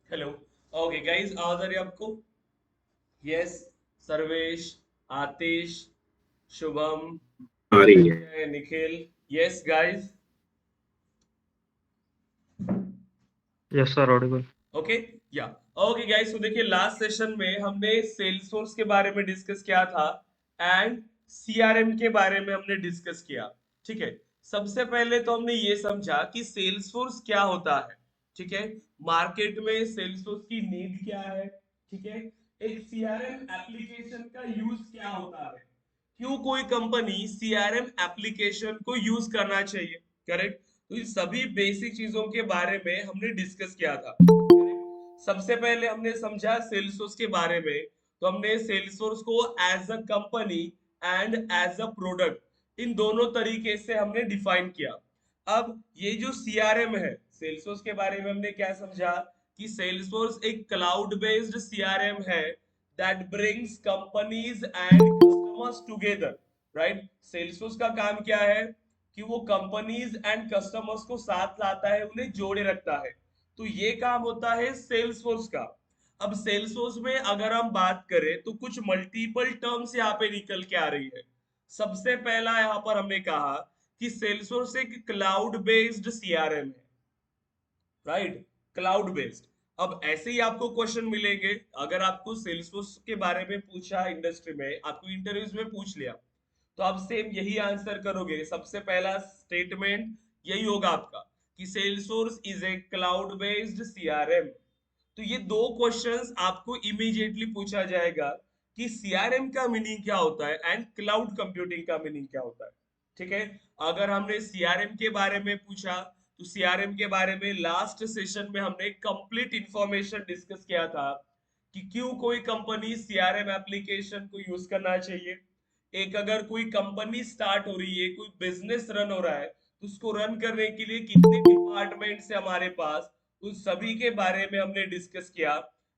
Hello. Okay guys, आवाज आ रही है आपको? यस। सर्वेश, आतिश, शुभम, आ रही है। Sanjay, Nikhil. Yes guys. Yes sir, Audible. Okay. या ओके गाइस, तो देखिए लास्ट सेशन में हमने सेल्सफोर्स के बारे में डिस्कस किया था एंड सीआरएम के बारे में हमने डिस्कस किया। ठीक है। सबसे पहले तो हमने ये समझा कि सेल्सफोर्स क्या होता है। ठीक है। मार्केट में सेल्सफोर्स की नीड क्या है। ठीक है। एक सीआरएम एप्लीकेशन का यूज क्या होता है। क्यों कोई कंपनी सीआरएम एप्लीकेशन को यूज करना चाहिए। करेक्ट। तो इन सभी बेसिक चीजों के बारे में हमने डिस्कस किया था। सबसे पहले हमने समझा सेल्सफोर्स के बारे में। तो हमने सेल्सफोर्स को as a company and as a product, इन दोनों तरीके से हमने डिफाइन किया। अब ये जो सीआरएम है, सेल्सफोर्स के बारे में हमने क्या समझा कि सेल्सफोर्स एक क्लाउड बेस्ड सीआरएम है that brings companies and customers together. Right. Salesforce का काम क्या है कि वो कंपनीज एंड कस्टमर्स को साथ लाता है, उन्हें जोड़े रखता है। तो ये काम होता है सेल्सफोर्स का। अब सेल्सफोर्स में अगर हम बात करें तो कुछ मल्टीपल टर्म्स यहाँ पे निकल के आ रही है। सबसे पहला यहाँ पर हमने कहा कि सेल्सफोर्स एक क्लाउड बेस्ड सीआरएम है। राइट। Cloud based. अब ऐसे ही आपको क्वेश्चन मिलेंगे। अगर आपको सेल्सफोर्स के बारे में पूछा इंडस्ट्री में, आपको इंटरव्यूज में पूछ लिया, तो आप सेम यही आंसर करोगे। सबसे पहला स्टेटमेंट यही होगा आपका कि Salesforce is a cloud based CRM. तो ये दो क्वेश्चंस आपको इमीडिएटली पूछा जाएगा कि सीआरएम का मीनिंग क्या होता है एंड क्लाउड कंप्यूटिंग का मीनिंग क्या होता है। ठीक है। अगर हमने सीआरएम के बारे में पूछा तो सीआरएम के बारे में लास्ट सेशन में हमने कंप्लीट इंफॉर्मेशन डिस्कस किया था कि क्यों कोई कंपनी सीआरएम एप्लीकेशन को यूज करना चाहिए। एक अगर कोई कंपनी स्टार्ट हो रही है, कोई बिजनेस रन हो रहा है, तो उसको रन करने के लिए कितने डिपार्टमेंट है हमारे पास, उन सभी के बारे में हमने डिस्कस किया।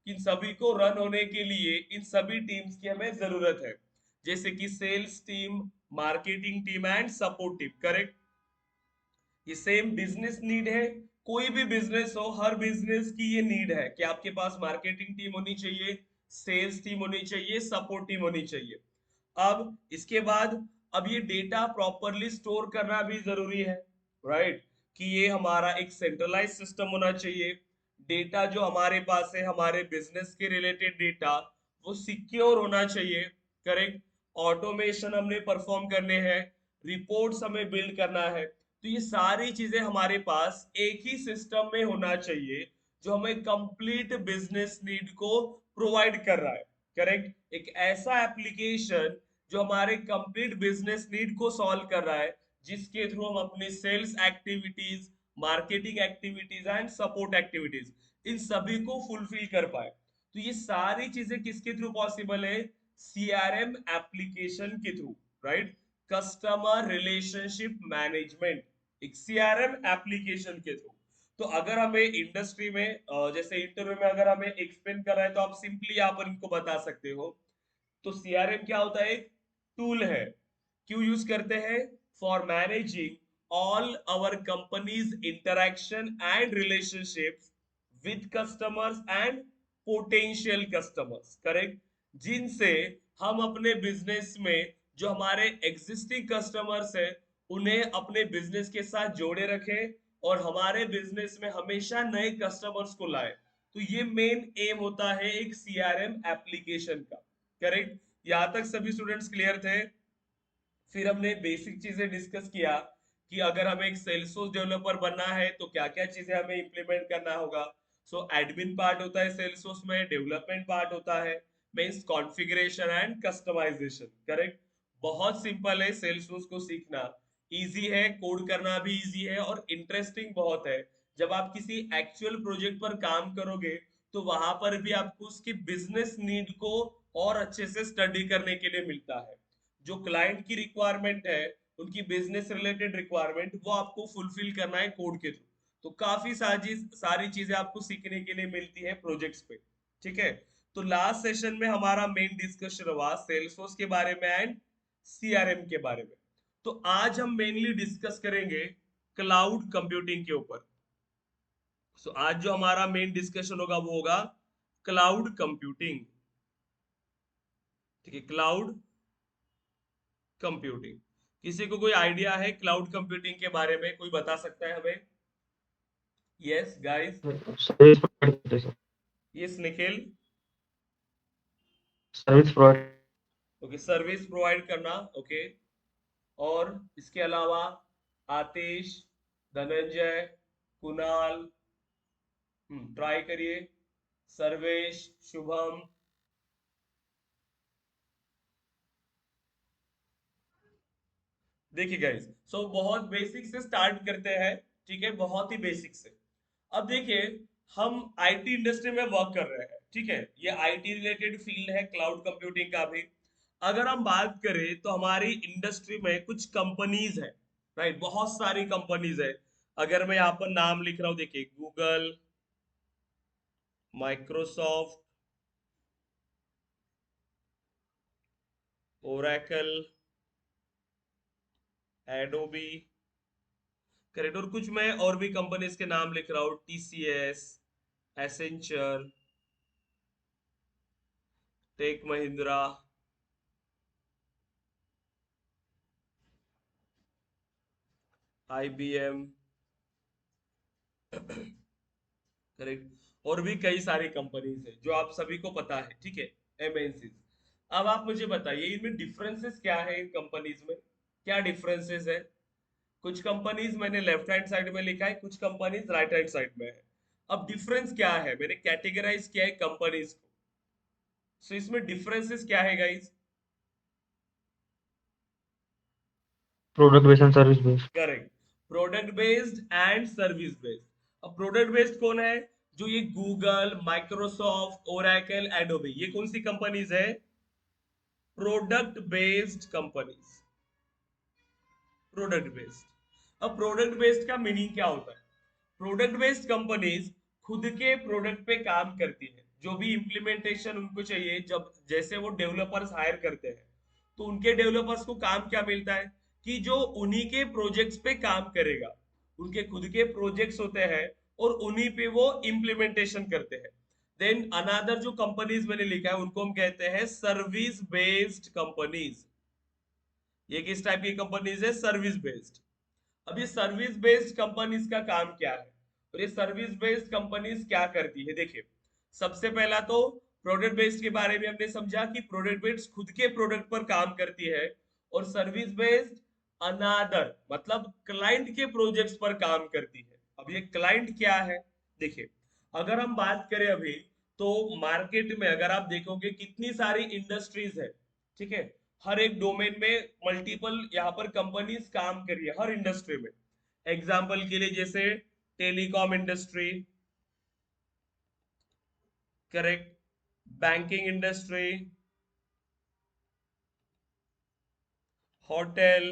इन सभी को रन होने के लिए इन सभी टीम्स की हमें जरूरत है, जैसे कि sales team, marketing team and support team. Correct. ये सेम बिजनेस नीड है। कोई भी बिजनेस हो, हर बिजनेस की ये नीड है कि आपके पास मार्केटिंग टीम होनी चाहिए, सेल्स टीम होनी चाहिए, सपोर्ट टीम होनी चाहिए। अब इसके बाद, अब ये डेटा प्रॉपरली स्टोर करना भी जरूरी है। राइट। कि ये हमारा एक सेंट्रलाइज सिस्टम होना चाहिए। डेटा जो हमारे पास है, हमारे बिजनेस के रिलेटेड डेटा, वो सिक्योर होना चाहिए। करेक्ट। ऑटोमेशन हमने परफॉर्म करने हैं, रिपोर्ट्स हमें बिल्ड करना है। तो ये सारी चीजें हमारे पास एक ही सिस्टम में होना चाहिए जो हमें कंप्लीट बिजनेस नीड को प्रोवाइड कर रहा है। करेक्ट। एक ऐसा एप्लीकेशन जो हमारे कंप्लीट बिजनेस नीड को सॉल्व कर रहा है, जिसके थ्रू हम अपनी sales activities, marketing activities and support activities, इन सभी को फुलफिल कर पाए। तो ये सारी चीजें किसके थ्रू पॉसिबल है? सीआरएम एप्लीकेशन के through. Right. Customer relationship management, एक सीआरएम एप्लीकेशन के थ्रू। तो अगर हमें इंडस्ट्री में जैसे इंटरव्यू में अगर हमें एक्सप्लेन कर रहा है, तो आप सिंपली यहाँ पर इनको बता सकते हो। तो सीआरएम क्या होता है? एक टूल है। क्यों यूज करते हैं? For managing all our companies interaction and relationships with customers and potential customers. Correct. जिनसे हम अपने बिजनेस में, जो हमारे एग्जिस्टिंग कस्टमर्स है, उन्हें अपने बिजनेस के साथ जोड़े रखें और हमारे बिजनेस में हमेशा नए कस्टमर्स को लाए। तो ये मेन एम होता है एक सीआरएम एप्लीकेशन का। करेक्ट। यहां तक सभी स्टूडेंट्स क्लियर थे? फिर हमने बेसिक चीजें डिस्कस किया कि अगर हमें एक सेल्सफोर्स डेवलपर बनना है तो क्या क्या चीजें हमें इंप्लीमेंट करना होगा। सो एडमिन पार्ट होता है सेल्सफोर्स में, डेवलपमेंट पार्ट होता है, means configuration and customisation. Correct. बहुत सिंपल है सेल्सफोर्स को सीखना। इजी है, कोड करना भी इजी है और इंटरेस्टिंग बहुत है। जब आप किसी एक्चुअल प्रोजेक्ट पर काम करोगे तो वहां पर भी आपको उसकी बिजनेस नीड को और अच्छे से स्टडी करने के लिए मिलता है। जो क्लाइंट की रिक्वायरमेंट है, उनकी बिजनेस रिलेटेड रिक्वायरमेंट, वो आपको फुलफिल करना है कोड के थ्रू। तो काफी सारी चीजें आपको सीखने के लिए मिलती है प्रोजेक्ट्स पे। ठीक है। तो लास्ट सेशन में हमारा मेन डिस्कशन हुआ सेल्सफोर्स के बारे में एंड सीआरएम के बारे में। तो आज हम मेनली डिस्कस करेंगे क्लाउड कंप्यूटिंग के ऊपर। सो आज जो हमारा मेन डिस्कशन होगा वो होगा क्लाउड कंप्यूटिंग। ठीक है, क्लाउड कंप्यूटिंग। किसी को कोई आइडिया है क्लाउड कंप्यूटिंग के बारे में? कोई बता सकता है हमें? Yes guys. सर्विस प्रोवाइड करते हैं sir. Yes Nikhil. Service provide. Okay, service provide करना। ओके, और इसके अलावा आतिश, धनंजय, कुणाल, ट्राई करिए। सर्वेश, शुभम। देखिए गाइस, सो बहुत बेसिक से स्टार्ट करते हैं। ठीक है, बहुत ही बेसिक से। अब देखिए, हम आईटी इंडस्ट्री में वर्क कर रहे हैं। ठीक है, ये आईटी रिलेटेड फील्ड है क्लाउड कंप्यूटिंग का भी। अगर हम बात करें तो हमारी इंडस्ट्री में कुछ कंपनीज है, राइट, बहुत सारी कंपनीज है। अगर मैं यहाँ पर नाम लिख रहा हूँ, देखिए, Google, Microsoft, Oracle, Adobe, correct. और कुछ मैं और भी कंपनीज के नाम लिख रहा हूँ, TCS, Accenture, Tech Mahindra, IBM, correct. और भी कई सारी कंपनीज है जो आप सभी को पता है। ठीक है, एमएनसी। अब आप मुझे बताइए इनमें डिफरेंसेस क्या है, इन कंपनीज में क्या डिफरेंसेस है? कुछ कंपनीज मैंने लेफ्ट हैंड साइड में लिखा है, कुछ कंपनीज राइट हैंड साइड में है। अब डिफरेंस क्या है, मैंने कैटेगराइज किया है कंपनीज को। सो इसमें डिफरेंसेस क्या है guys? Product based and service based. Correct, product based and service based. अब प्रोडक्ट बेस्ड कौन है? जो ये गूगल, माइक्रोसॉफ्ट, ओरेकल, एडोबी, ये कौन सी कंपनीज है? Product based companies. Product based. अब प्रोडक्ट बेस्ड का मीनिंग क्या होता है? प्रोडक्ट बेस्ड कंपनीज खुद के प्रोडक्ट पे काम करती है। जो भी इंप्लीमेंटेशन उनको चाहिए, जब जैसे वो डेवलपर्स हायर करते हैं, तो उनके डेवलपर्स को काम क्या मिलता है कि जो उन्हीं के प्रोजेक्ट्स पे काम करेगा। उनके खुद के प्रोजेक्ट्स होते हैं और उन्हीं पे वो इंप्लीमेंटेशन करते हैं। देन अनदर जो कंपनीज मैंने लिखा है उनको हम कहते हैं सर्विस बेस्ड कंपनीज। ये किस टाइप की कंपनीज है? Service based. अब ये सर्विस बेस्ड कंपनीज का काम क्या है और ये सर्विस बेस्ड कंपनीज क्या करती है? देखिए, सबसे पहला तो प्रोडक्ट बेस्ड के बारे में हमने समझा कि प्रोडक्ट बेस्ड खुद के प्रोडक्ट पर काम करती है, और सर्विस बेस्ड अनादर मतलब क्लाइंट के प्रोजेक्ट्स पर काम करती है। अब ये क्लाइंट क्या है? देखिए, अगर हम बात करें अभी, तो मार्केट में अगर आप देखोगे कितनी सारी इंडस्ट्रीज है। ठीक है, हर एक डोमेन में मल्टीपल यहाँ पर कंपनीज काम कर रही है, हर इंडस्ट्री में। एग्जाम्पल के लिए जैसे telecom industry, correct, banking industry, hotel,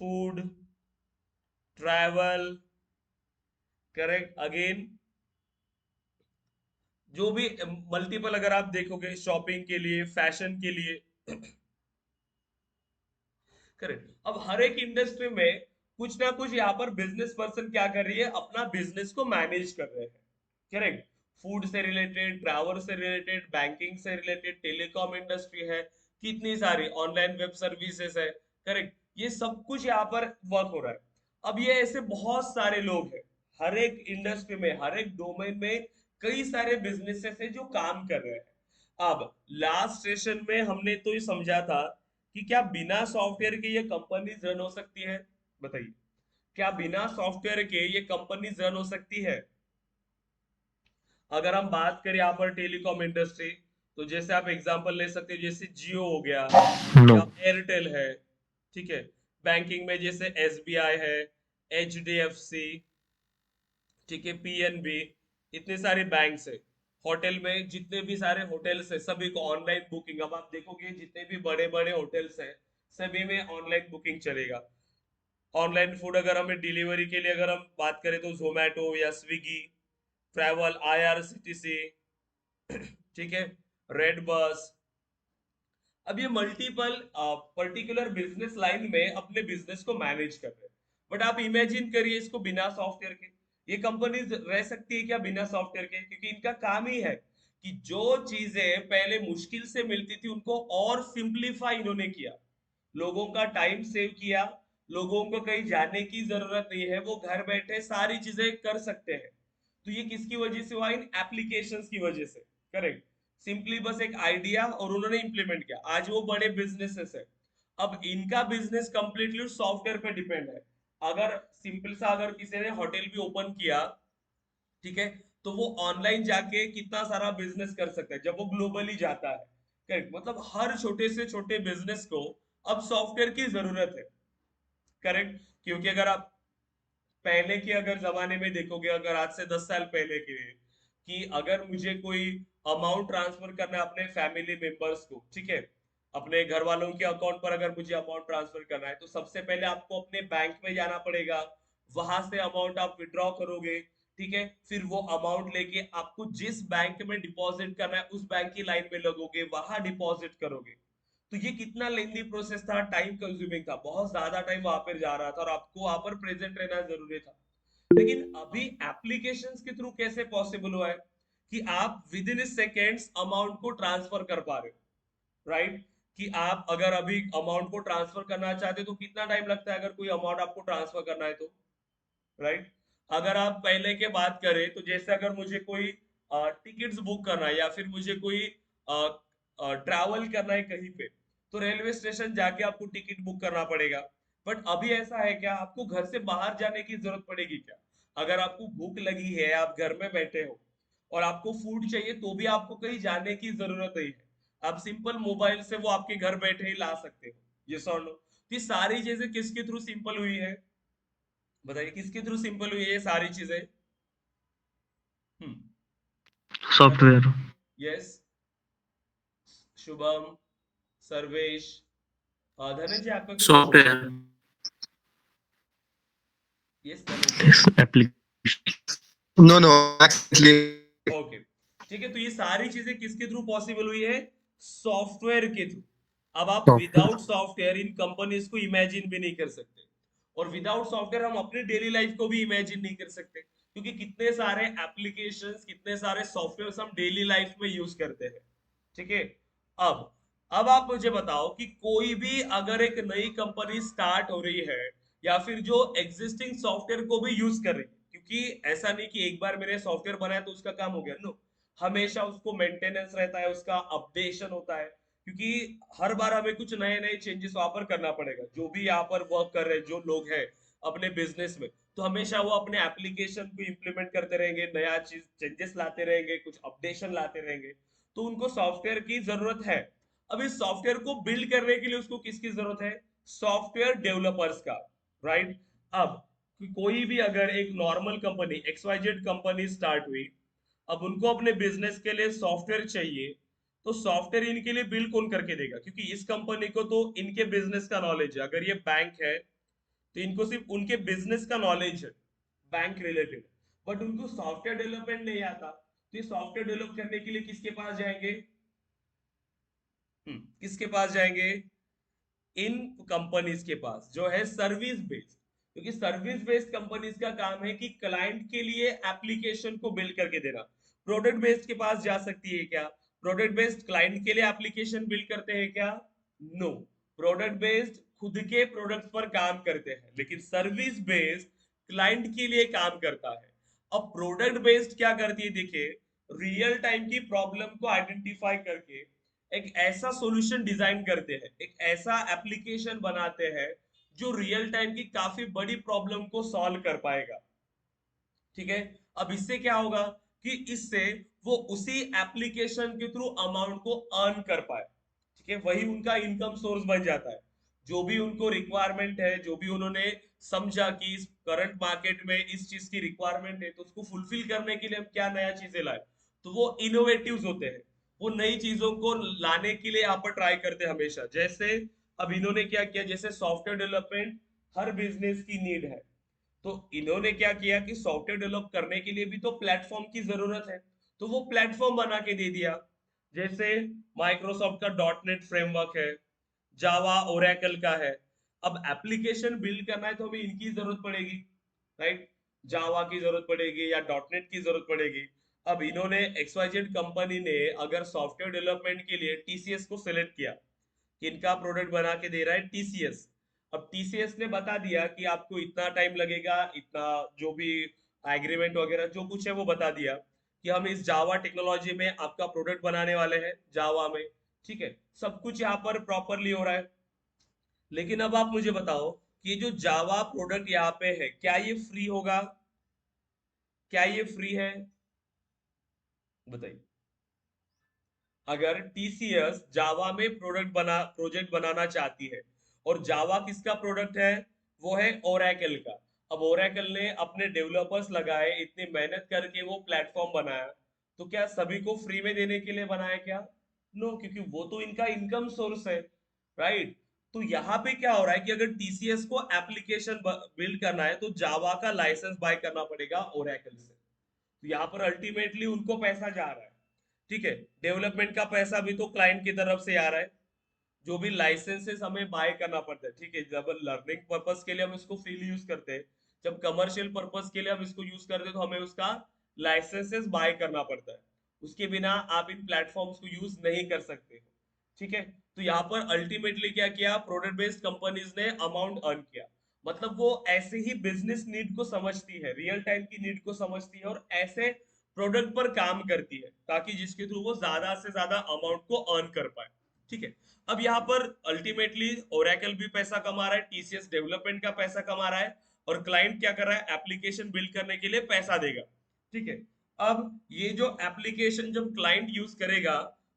food, travel, correct again, जो भी मल्टीपल अगर आप देखोगे शॉपिंग के लिए, फैशन के लिए, करेक्ट। अब हर एक इंडस्ट्री में कुछ ना कुछ यहाँ पर बिजनेस पर्सन क्या कर रही है, अपना बिजनेस को मैनेज कर रहे हैं। करेक्ट, फूड से रिलेटेड, ट्रैवल से रिलेटेड, बैंकिंग से रिलेटेड, टेलीकॉम इंडस्ट्री है, कितनी सारी ऑनलाइन वेब सर्विसेज है। करेक्ट, ये सब कुछ यहाँ पर वर्क हो रहा है। अब ये ऐसे बहुत सारे लोग हैं, हर एक इंडस्ट्री में, हर एक डोमेन में कई सारे बिजनेसेस है जो काम कर रहे हैं। अब लास्ट सेशन में हमने तो ये समझा था कि क्या बिना सॉफ्टवेयर के ये कंपनीज रन हो सकती है? बताइए, क्या बिना सॉफ्टवेयर के ये कंपनीज रन हो सकती है? अगर हम बात करें यहाँ पर टेलीकॉम इंडस्ट्री, तो जैसे आप एग्जांपल ले सकते हैं, जैसे जियो हो गया नो। या एयरटेल है। ठीक है, बैंकिंग में जैसे एसबीआई है, एचडीएफसी, ठीक है, पीएनबी, इतने सारे बैंक्स है। होटल में जितने भी सारे होटल्स है, सभी को ऑनलाइन बुकिंग। अब आप देखोगे जितने भी बड़े बड़े होटल्स हैं, सभी में ऑनलाइन बुकिंग चलेगा। ऑनलाइन फूड अगर हमें डिलीवरी के लिए अगर हम बात करें तो जोमेटो या स्विगी, ट्रैवल आईआरसीटीसी, ठीक है, रेड बस। अब ये मल्टीपल पर्टिकुलर बिजनेस लाइन में अपने बिजनेस को मैनेज कर रहे हैं। बट आप इमेजिन करिए इसको बिना सॉफ्टवेयर के, ये कंपनीज रह सकती है क्या बिना सॉफ्टवेयर के? क्योंकि इनका काम ही है कि जो चीजें पहले मुश्किल से मिलती थी उनको और सिंप्लीफाई इन्होंने किया, लोगों का टाइम सेव किया, लोगों को कहीं जाने की जरूरत नहीं है, वो घर बैठे सारी चीजें कर सकते हैं। तो ये किसकी वजह से हुआ? इन एप्लीकेशंस की वजह से। करेक्ट। सिंपली बस एक आइडिया और उन्होंने इंप्लीमेंट किया, आज वो बड़े बिजनेसेस है। अब इनका बिजनेस कंप्लीटली सॉफ्टवेयर पे डिपेंड है। अगर सिंपल सा अगर किसी ने होटल भी ओपन किया, ठीक है, तो वो ऑनलाइन जाके कितना सारा बिजनेस कर सकता है जब वो ग्लोबली जाता है। करेक्ट, मतलब हर छोटे से छोटे बिजनेस को अब सॉफ्टवेयर की जरूरत है। करेक्ट, क्योंकि अगर आप पहले के अगर जमाने में देखोगे, अगर आज से 10 साल पहले के, कि अगर मुझे कोई अमाउंट ट्रांसफर करना है अपने फैमिली मेंबर्स को, ठीक है, अपने घर वालों के अकाउंट पर अगर मुझे अमाउंट ट्रांसफर करना है, तो सबसे पहले आपको अपने बैंक में जाना पड़ेगा, वहां से अमाउंट आप विड्रॉ करोगे, ठीक है, फिर वो अमाउंट लेके आपको जिस बैंक में डिपॉजिट करना है उस बैंक की लाइन में लगोगे, वहां डिपॉजिट करोगे। तो ये कितना लेंदी प्रोसेस था, टाइम कंज्यूमिंग था, बहुत ज्यादा टाइम वहां पर जा रहा था और आपको वहां पर प्रेजेंट रहना जरूरी था। लेकिन अभी एप्लीकेशंस के थ्रू कैसे पॉसिबल हुआ है कि आप विद इन सेकेंड्स अमाउंट को ट्रांसफर कर पा रहे हो, राइट? कि आप अगर अभी अमाउंट को ट्रांसफर करना चाहते हो तो कितना टाइम लगता है अगर कोई अमाउंट आपको ट्रांसफर करना है तो, राइट? अगर आप पहले के बात करें तो जैसे अगर मुझे कोई टिकट्स बुक करना है या फिर मुझे कोई ट्रैवल करना है कहीं पे, तो रेलवे स्टेशन जाके आपको टिकट बुक करना पड़ेगा। बट अभी ऐसा है क्या, आपको घर से बाहर जाने की जरूरत पड़ेगी क्या? अगर आपको भूख लगी है, आप घर में बैठे हो और आपको फूड चाहिए, तो भी आपको कहीं जाने की जरूरत नहीं है, आप सिंपल मोबाइल से वो आपके घर बैठे ही ला सकते हो। ये सॉल्व, तो ये सारी चीजें किसके थ्रू सिंपल हुई है? बताइए किसके थ्रू सिंपल हुई है ये सारी चीजें? हम्म, बताइए। सॉफ्टवेयर। यस, शुभम, सर्वेश, धनंजय आपका कुछ क्वेश्चन है? Software yes Dhananjay. Application no no actually okay, ठीक है, तो ये सारी चीजें किसके थ्रू पॉसिबल हुई है? सॉफ्टवेयर के थ्रू। अब आप software without software in companies को इमेजिन भी नहीं कर सकते, और विदाउट सॉफ्टवेयर हम अपने डेली लाइफ को भी इमेजिन नहीं कर सकते, क्योंकि कितने सारे एप्लीकेशंस, कितने सारे सॉफ्टवेयर हम डेली लाइफ में यूज करते हैं। ठीक है। अब अब आप मुझे बताओ कि कोई भी अगर एक नई कंपनी स्टार्ट हो रही है या फिर जो एग्जिस्टिंग सॉफ्टवेयर को भी यूज कर रही है, क्योंकि ऐसा नहीं कि एक बार मैंने सॉफ्टवेयर बनाया तो उसका काम हो गया, नो, हमेशा उसको मेंटेनेंस रहता है, उसका अपडेशन होता है, क्योंकि हर बार हमें कुछ नए नए चेंजेस वहां पर करना पड़ेगा। जो भी यहाँ पर वर्क कर रहे हैं जो लोग हैं अपने बिजनेस में, तो हमेशा वो अपने एप्लीकेशन को इम्प्लीमेंट करते रहेंगे, नया चीज चेंजेस लाते रहेंगे, कुछ अपडेशन लाते रहेंगे, तो उनको सॉफ्टवेयर की जरूरत है। अब इस सॉफ्टवेयर को बिल्ड करने के लिए उसको किसकी जरूरत है? सॉफ्टवेयर डेवलपर्स का, राइट? अब कोई भी अगर एक normal company XYZ company start हुई, अब उनको अपने बिजनेस के लिए सॉफ्टवेयर चाहिए, तो सॉफ्टवेयर इनके लिए बिल्ड कौन करके देगा? क्योंकि इस कंपनी को तो इनके बिजनेस का नॉलेज है, अगर ये बैंक है तो इनको सिर्फ उनके बिजनेस का नॉलेज है, बैंक रिलेटेड, बट उनको सॉफ्टवेयर डेवलपमेंट नहीं आता, तो ये सॉफ्टवेयर डेवलप करने के लिए किसके पास जाएंगे? किसके पास जाएंगे? इन कंपनीज के पास जो है सर्विस बेस्ड, क्योंकि सर्विस बेस्ड कंपनीज का काम है कि क्लाइंट के लिए एप्लीकेशन को बिल्ड करके देना। प्रोडक्ट बेस्ड के पास जा सकती है क्या? प्रोडक्ट बेस्ड क्लाइंट के लिए एप्लीकेशन बिल्ड करते हैं क्या? नो, प्रोडक्ट बेस्ड खुद के प्रोडक्ट पर काम करते हैं, लेकिन सर्विस बेस्ड क्लाइंट के लिए काम करता है। अब प्रोडक्ट बेस्ड क्या करती है, देखिए, रियल टाइम की प्रॉब्लम को आइडेंटिफाई करके एक ऐसा सॉल्यूशन डिजाइन करते हैं, एक ऐसा एप्लीकेशन बनाते हैं जो रियल टाइम की काफी बड़ी प्रॉब्लम को सॉल्व कर पाएगा। ठीक है। अब इससे क्या होगा कि इससे वो उसी एप्लीकेशन के थ्रू अमाउंट को अर्न कर पाए। ठीक है, वही उनका इनकम सोर्स बन जाता है। जो भी उनको रिक्वायरमेंट है, जो भी उन्होंने समझा कि इस करंट मार्केट में इस चीज की रिक्वायरमेंट है, तो उसको फुलफिल करने के लिए हम क्या नया चीजें लाए, तो वो इनोवेटिव होते हैं, वो नई चीजों को लाने के लिए यहाँ पर ट्राई करते हैं हमेशा। जैसे अब इन्होंने क्या किया, जैसे सॉफ्टवेयर डेवलपमेंट हर बिजनेस की नीड है, तो इन्होंने क्या किया कि सॉफ्टवेयर डेवलप करने के लिए भी तो प्लेटफॉर्म की जरूरत है, तो वो प्लेटफॉर्म बना के दे दिया। जैसे माइक्रोसॉफ्ट का .NET फ्रेमवर्क है, जावा ओरेकल का है। अब एप्लीकेशन बिल्ड करना है तो हमें इनकी जरूरत पड़ेगी, राइट? जावा की जरूरत पड़ेगी या डॉटनेट की जरूरत पड़ेगी। अब इन्होंने XYZ कंपनी ने अगर सॉफ्टवेयर डेवलपमेंट के लिए TCS को सिलेक्ट किया कि इनका प्रोडक्ट बना के दे रहा है TCS। अब TCS ने बता दिया कि आपको इतना टाइम लगेगा, इतना जो भी एग्रीमेंट वगैरह जो कुछ है वो बता दिया कि हम इस जावा टेक्नोलॉजी में आपका प्रोडक्ट बनाने वाले हैं जावा में। ठीक है, सब कुछ यहाँ पर प्रॉपरली हो रहा है। लेकिन अब आप मुझे बताओ कि ये जो जावा प्रोडक्ट यहाँ पे है क्या ये फ्री होगा, क्या ये फ्री है? बताइए। अगर TCS जावा में प्रोजेक्ट बनाना चाहती है, और जावा किसका प्रोडक्ट है? वो है ओरेकल का। अब ओरेकल ने अपने डेवलपर्स लगाए, इतनी मेहनत करके वो प्लेटफॉर्म बनाया, तो क्या सभी को फ्री में देने के लिए बनाया क्या? नो, क्योंकि वो तो इनका इनकम सोर्स है, राइट? तो यहाँ पे क्या हो रहा है कि अगर TCS को एप्लीकेशन बिल्ड करना है तो जावा का लाइसेंस बाय करना पड़ेगा ओरेकल से। तो यहाँ पर अल्टीमेटली उनको पैसा जा रहा है। ठीक है, डेवलपमेंट का पैसा भी तो क्लाइंट की तरफ से आ रहा है। जो भी लाइसेंसेस हमें बाय करना पड़ता है, ठीक है, जब लर्निंग पर्पस के लिए हम इसको फ्रीली यूज करते हैं, जब कमर्शियल पर्पस के लिए हम इसको यूज करते हैं तो हमें उसका लाइसेंसेस बाय करना पड़ता है। उसके बिना आप इन प्लेटफॉर्म्स को यूज नहीं कर सकते हो। ठीक है, तो यहाँ पर अल्टीमेटली क्या किया, प्रोडक्ट बेस्ड कंपनीज ने अमाउंट अर्न किया। मतलब वो ऐसे ही बिजनेस नीड को समझती है, रियल टाइम की नीड को समझती है, और ऐसे प्रोडक्ट पर काम करती है ताकि जिसके थ्रू वो ज्यादा से ज्यादा अमाउंट को अर्न कर पाए। ठीक है, अब यहाँ पर अल्टीमेटली ओरेकल भी पैसा कमा रहा है, TCS डेवलपमेंट का पैसा कमा रहा है, और क्लाइंट क्या कर रहा है, एप्लीकेशन बिल्ड करने के लिए पैसा देगा। ठीक है, अब ये जो एप्लीकेशन जब क्लाइंट यूज करेगा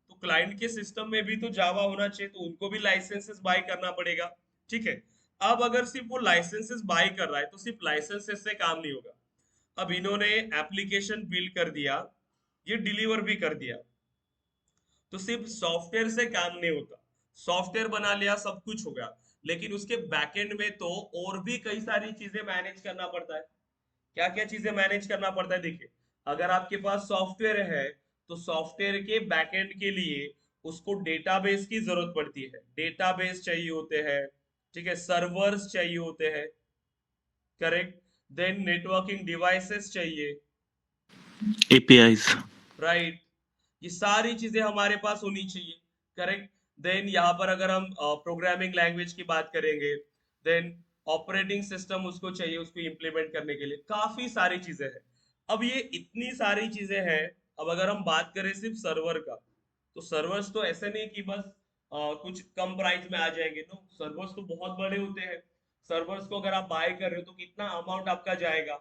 तो क्लाइंट के सिस्टम में भी तो जावा होना चाहिए, तो उनको भी लाइसेंसेस बाय करना पड़ेगा। ठीक है, अब अगर सिर्फ वो लाइसेंसेस बाय कर रहा है तो सिर्फ लाइसेंसेस से काम नहीं होगा। अब इन्होंने एप्लीकेशन बिल्ड कर दिया, ये डिलीवर भी कर दिया, तो सिर्फ सॉफ्टवेयर से काम नहीं होता। सॉफ्टवेयर बना लिया, सब कुछ हो गया, लेकिन उसके बैकएंड में तो और भी कई सारी चीजें मैनेज करना पड़ता है। क्या क्या चीजें मैनेज करना पड़ता है? देखिए, अगर आपके पास सॉफ्टवेयर है तो सॉफ्टवेयर के बैकएंड के लिए उसको डेटाबेस की जरूरत पड़ती है, डेटाबेस चाहिए होते हैं। ठीक है, सर्वर्स चाहिए होते हैं, करेक्ट। देन नेटवर्किंग डिवाइसेस चाहिए, APIs. राइट। ये सारी चीजें हमारे पास होनी चाहिए, करेक्ट। देन यहाँ पर अगर हम प्रोग्रामिंग लैंग्वेज की बात करेंगे, देन ऑपरेटिंग सिस्टम उसको चाहिए, उसको इम्प्लीमेंट करने के लिए काफी सारी चीजें हैं। अब ये इतनी सारी चीजें हैं। अब अगर हम बात करें सिर्फ सर्वर का, तो सर्वर्स तो ऐसे नहीं कि बस कुछ कम प्राइस में आ जाएंगे। नो, सर्वर्स तो बहुत बड़े होते हैं। सर्वर्स को अगर आप बाय कर रहे हो तो कितना अमाउंट आपका जाएगा,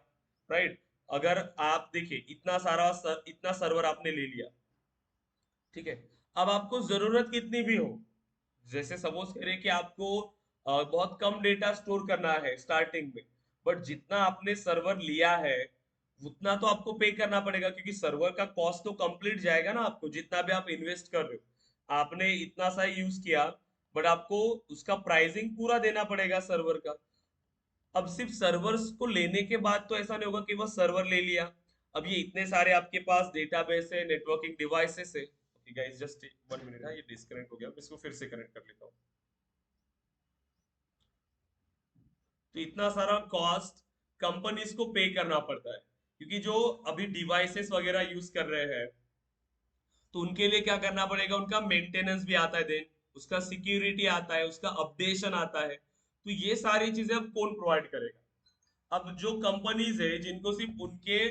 राइट? अगर आप देखिए, इतना सर्वर आपने ले लिया, ठीक है, अब आपको जरूरत कितनी भी हो, जैसे सपोज करें कि आपको बहुत कम डेटा स्टोर करना है स्टार्टिंग में, बट जितना आपने सर्वर लिया है उतना तो आपको पे करना पड़ेगा, क्योंकि सर्वर का कॉस्ट तो कंप्लीट जाएगा ना आपको, जितना भी आप इन्वेस्ट कर रहे हो। आपने इतना सा यूज किया, बट आपको उसका प्राइसिंग पूरा देना पड़ेगा सर्वर का। अब सिर्फ सर्वर्स को लेने के बाद तो ऐसा नहीं होगा कि बस सर्वर ले लिया। अब ये इतने सारे आपके पास डेटाबेस है, नेटवर्किंग डिवाइसेस है। ओके गाइस, जस्ट 1 मिनट, हाँ ये डिस्कनेक्ट हो गया, मैं इसको फिर से कनेक्ट कर लेता हूँ। तो इतना सारा कॉस्ट कंपनीज को पे करना पड़ता है, क्योंकि जो अभी डिवाइसेस वगैरह यूज कर रहे हैं तो उनके लिए क्या करना पड़ेगा, उनका मेंटेनेंस भी आता है, देन उसका सिक्योरिटी आता है, उसका अपडेशन आता है। तो ये सारी चीजें अब कौन प्रोवाइड करेगा? अब जो कंपनीज है जिनको सिर्फ उनके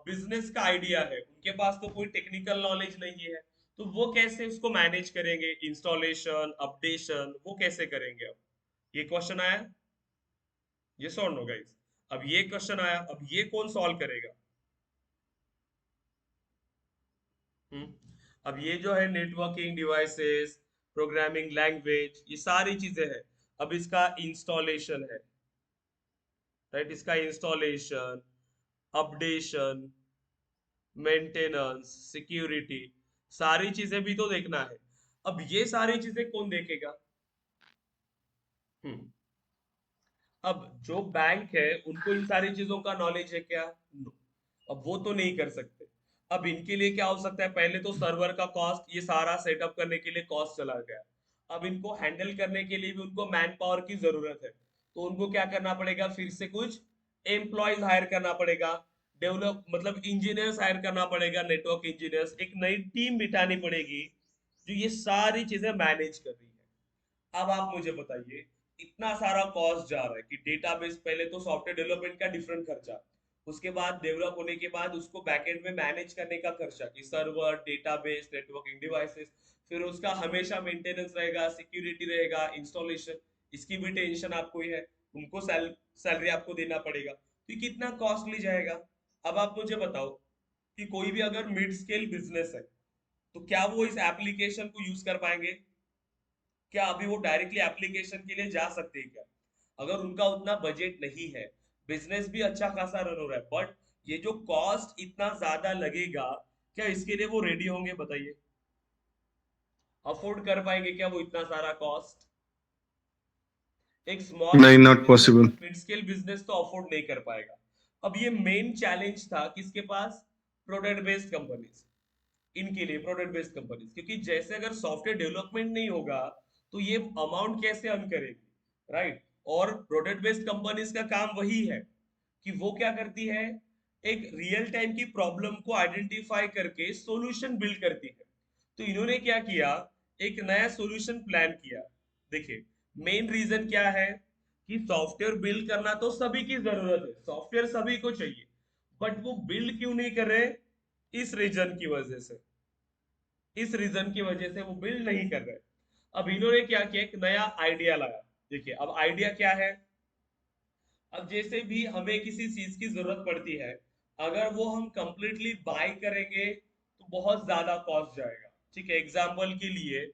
बिजनेस का आइडिया है, उनके पास तो कोई टेक्निकल नॉलेज नहीं है, तो वो कैसे उसको मैनेज करेंगे, इंस्टॉलेशन अपडेशन वो कैसे करेंगे? अब ये क्वेश्चन आया, ये सॉल्व नो गाइस। अब ये क्वेश्चन आया, अब ये कौन सॉल्व करेगा? अब ये जो है नेटवर्किंग डिवाइसेस, प्रोग्रामिंग लैंग्वेज, ये सारी चीजें हैं। अब इसका इंस्टॉलेशन है, राइट, इसका इंस्टॉलेशन, अपडेशन, मेंटेनेंस, सिक्योरिटी, सारी चीजें भी तो देखना है। अब ये सारी चीजें कौन देखेगा? हम्म अब जो बैंक है उनको इन सारी चीजों का नॉलेज है क्या? नो, अब वो तो नहीं कर सकते। अब इनके लिए क्या हो सकता है, पहले तो सर्वर का कॉस्ट, ये सारा सेटअप करने के लिए कॉस्ट चला गया। अब इनको हैंडल करने के लिए भी उनको मैन पावर की जरूरत है, तो उनको क्या करना पड़ेगा, फिर से कुछ एम्प्लॉयज हायर करना पड़ेगा, डेवलप मतलब इंजीनियर्स हायर करना पड़ेगा, नेटवर्क इंजीनियर्स, एक नई टीम बिठानी पड़ेगी जो ये सारी चीजें मैनेज कर रही है। अब आप मुझे बताइए, इतना सारा कॉस्ट जा रहा है कि डेटाबेस, पहले तो सॉफ्टवेयर डेवलपमेंट का डिफरेंट खर्चा, उसके बाद डेवलप होने के बाद उसको बैकएंड में मैनेज करने का खर्चा कि सर्वर, डेटाबेस, नेटवर्किंग डिवाइसेस, फिर उसका हमेशा मेंटेनेंस रहेगा, सिक्योरिटी रहेगा, इंस्टॉलेशन, इसकी भी टेंशन आपको ही है, उनको सैलरी आपको देना पड़ेगा, तो ये कितना कॉस्टली जाएगा। अब आप मुझे बताओ कि कोई भी अगर मिड स्केल बिजनेस है तो क्या वो इस एप्लीकेशन को यूज कर पाएंगे? क्या अभी वो डायरेक्टली एप्लीकेशन के लिए जा सकते हैं क्या? अगर उनका उतना बजट नहीं है, बिजनेस भी अच्छा खासा रन हो रहा है, बट ये जो कॉस्ट इतना ज्यादा लगेगा, क्या इसके लिए वो रेडी होंगे? बताइए, अफोर्ड कर पाएंगे क्या वो इतना सारा कॉस्ट? एक small No, scale not business possible. और मिड स्केल बिजनेस तो अफोर्ड नहीं कर पाएगा। अब ये मेन चैलेंज था किसके पास? प्रोडक्ट बेस्ड कंपनीज, इनके लिए, प्रोडक्ट बेस्ड कंपनीज, क्योंकि जैसे अगर सॉफ्टवेयर डेवलपमेंट नहीं होगा तो ये अमाउंट कैसे अर्न करेगी, राइट? और प्रोडक्ट बेस्ड कंपनीज का काम वही है कि वो क्या करती है, एक रियल टाइम की प्रॉब्लम को आइडेंटिफाई करके सॉल्यूशन बिल्ड करती है। तो इन्होंने क्या किया, एक नया सॉल्यूशन प्लान किया। देखिए, मेन रीजन क्या है कि सॉफ्टवेयर बिल्ड करना तो सभी की जरूरत है, सॉफ्टवेयर सभी को चाहिए, बट वो बिल्ड क्यों नहीं कर रहे? इस रीजन की वजह से, इस रीजन की वजह से वो बिल्ड नहीं कर रहे। अब इन्होंने क्या किया, एक नया आइडिया लाया। देखिए, अब आइडिया क्या है, अब जैसे भी हमें किसी चीज की जरूरत पड़ती है, अगर वो हम कंप्लीटली बाय करेंगे तो बहुत ज्यादा कॉस्ट जाएगा। ठीक है, एग्जाम्पल के लिए,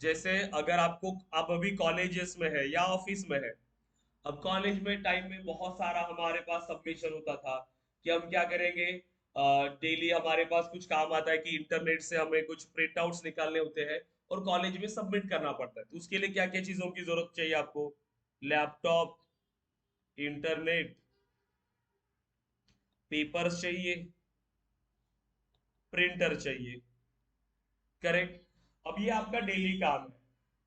जैसे अगर आपको, आप अभी कॉलेजेस में है या ऑफिस में है, अब कॉलेज में टाइम में बहुत सारा हमारे पास सबमिशन होता था कि हम क्या करेंगे, डेली हमारे पास कुछ काम आता है कि इंटरनेट से हमें कुछ प्रिंट आउट्स निकालने होते हैं और कॉलेज में सबमिट करना पड़ता है। तो उसके लिए क्या क्या चीजों की जरूरत चाहिए आपको? लैपटॉप, इंटरनेट, पेपर्स चाहिए, प्रिंटर चाहिए, करेक्ट? अब ये आपका डेली काम है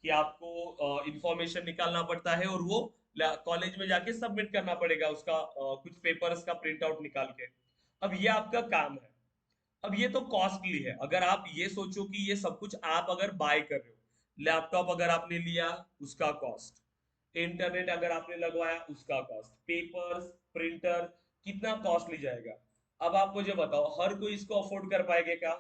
कि आपको इंफॉर्मेशन निकालना पड़ता है और वो कॉलेज में जाके सबमिट करना पड़ेगा उसका, कुछ पेपर्स का प्रिंट आउट निकाल के। अब ये आपका काम है। अब ये तो कॉस्टली है, अगर आप ये सोचो कि ये सब कुछ आप अगर बाय कर रहे हो, लैपटॉप अगर आपने लिया उसका कॉस्ट, इंटरनेट अगर आपने लगवाया उसका कॉस्ट, पेपर्स, प्रिंटर, कितना कॉस्टली जाएगा। अब आप मुझे बताओ, हर कोई इसको अफोर्ड कर पाएगा क्या?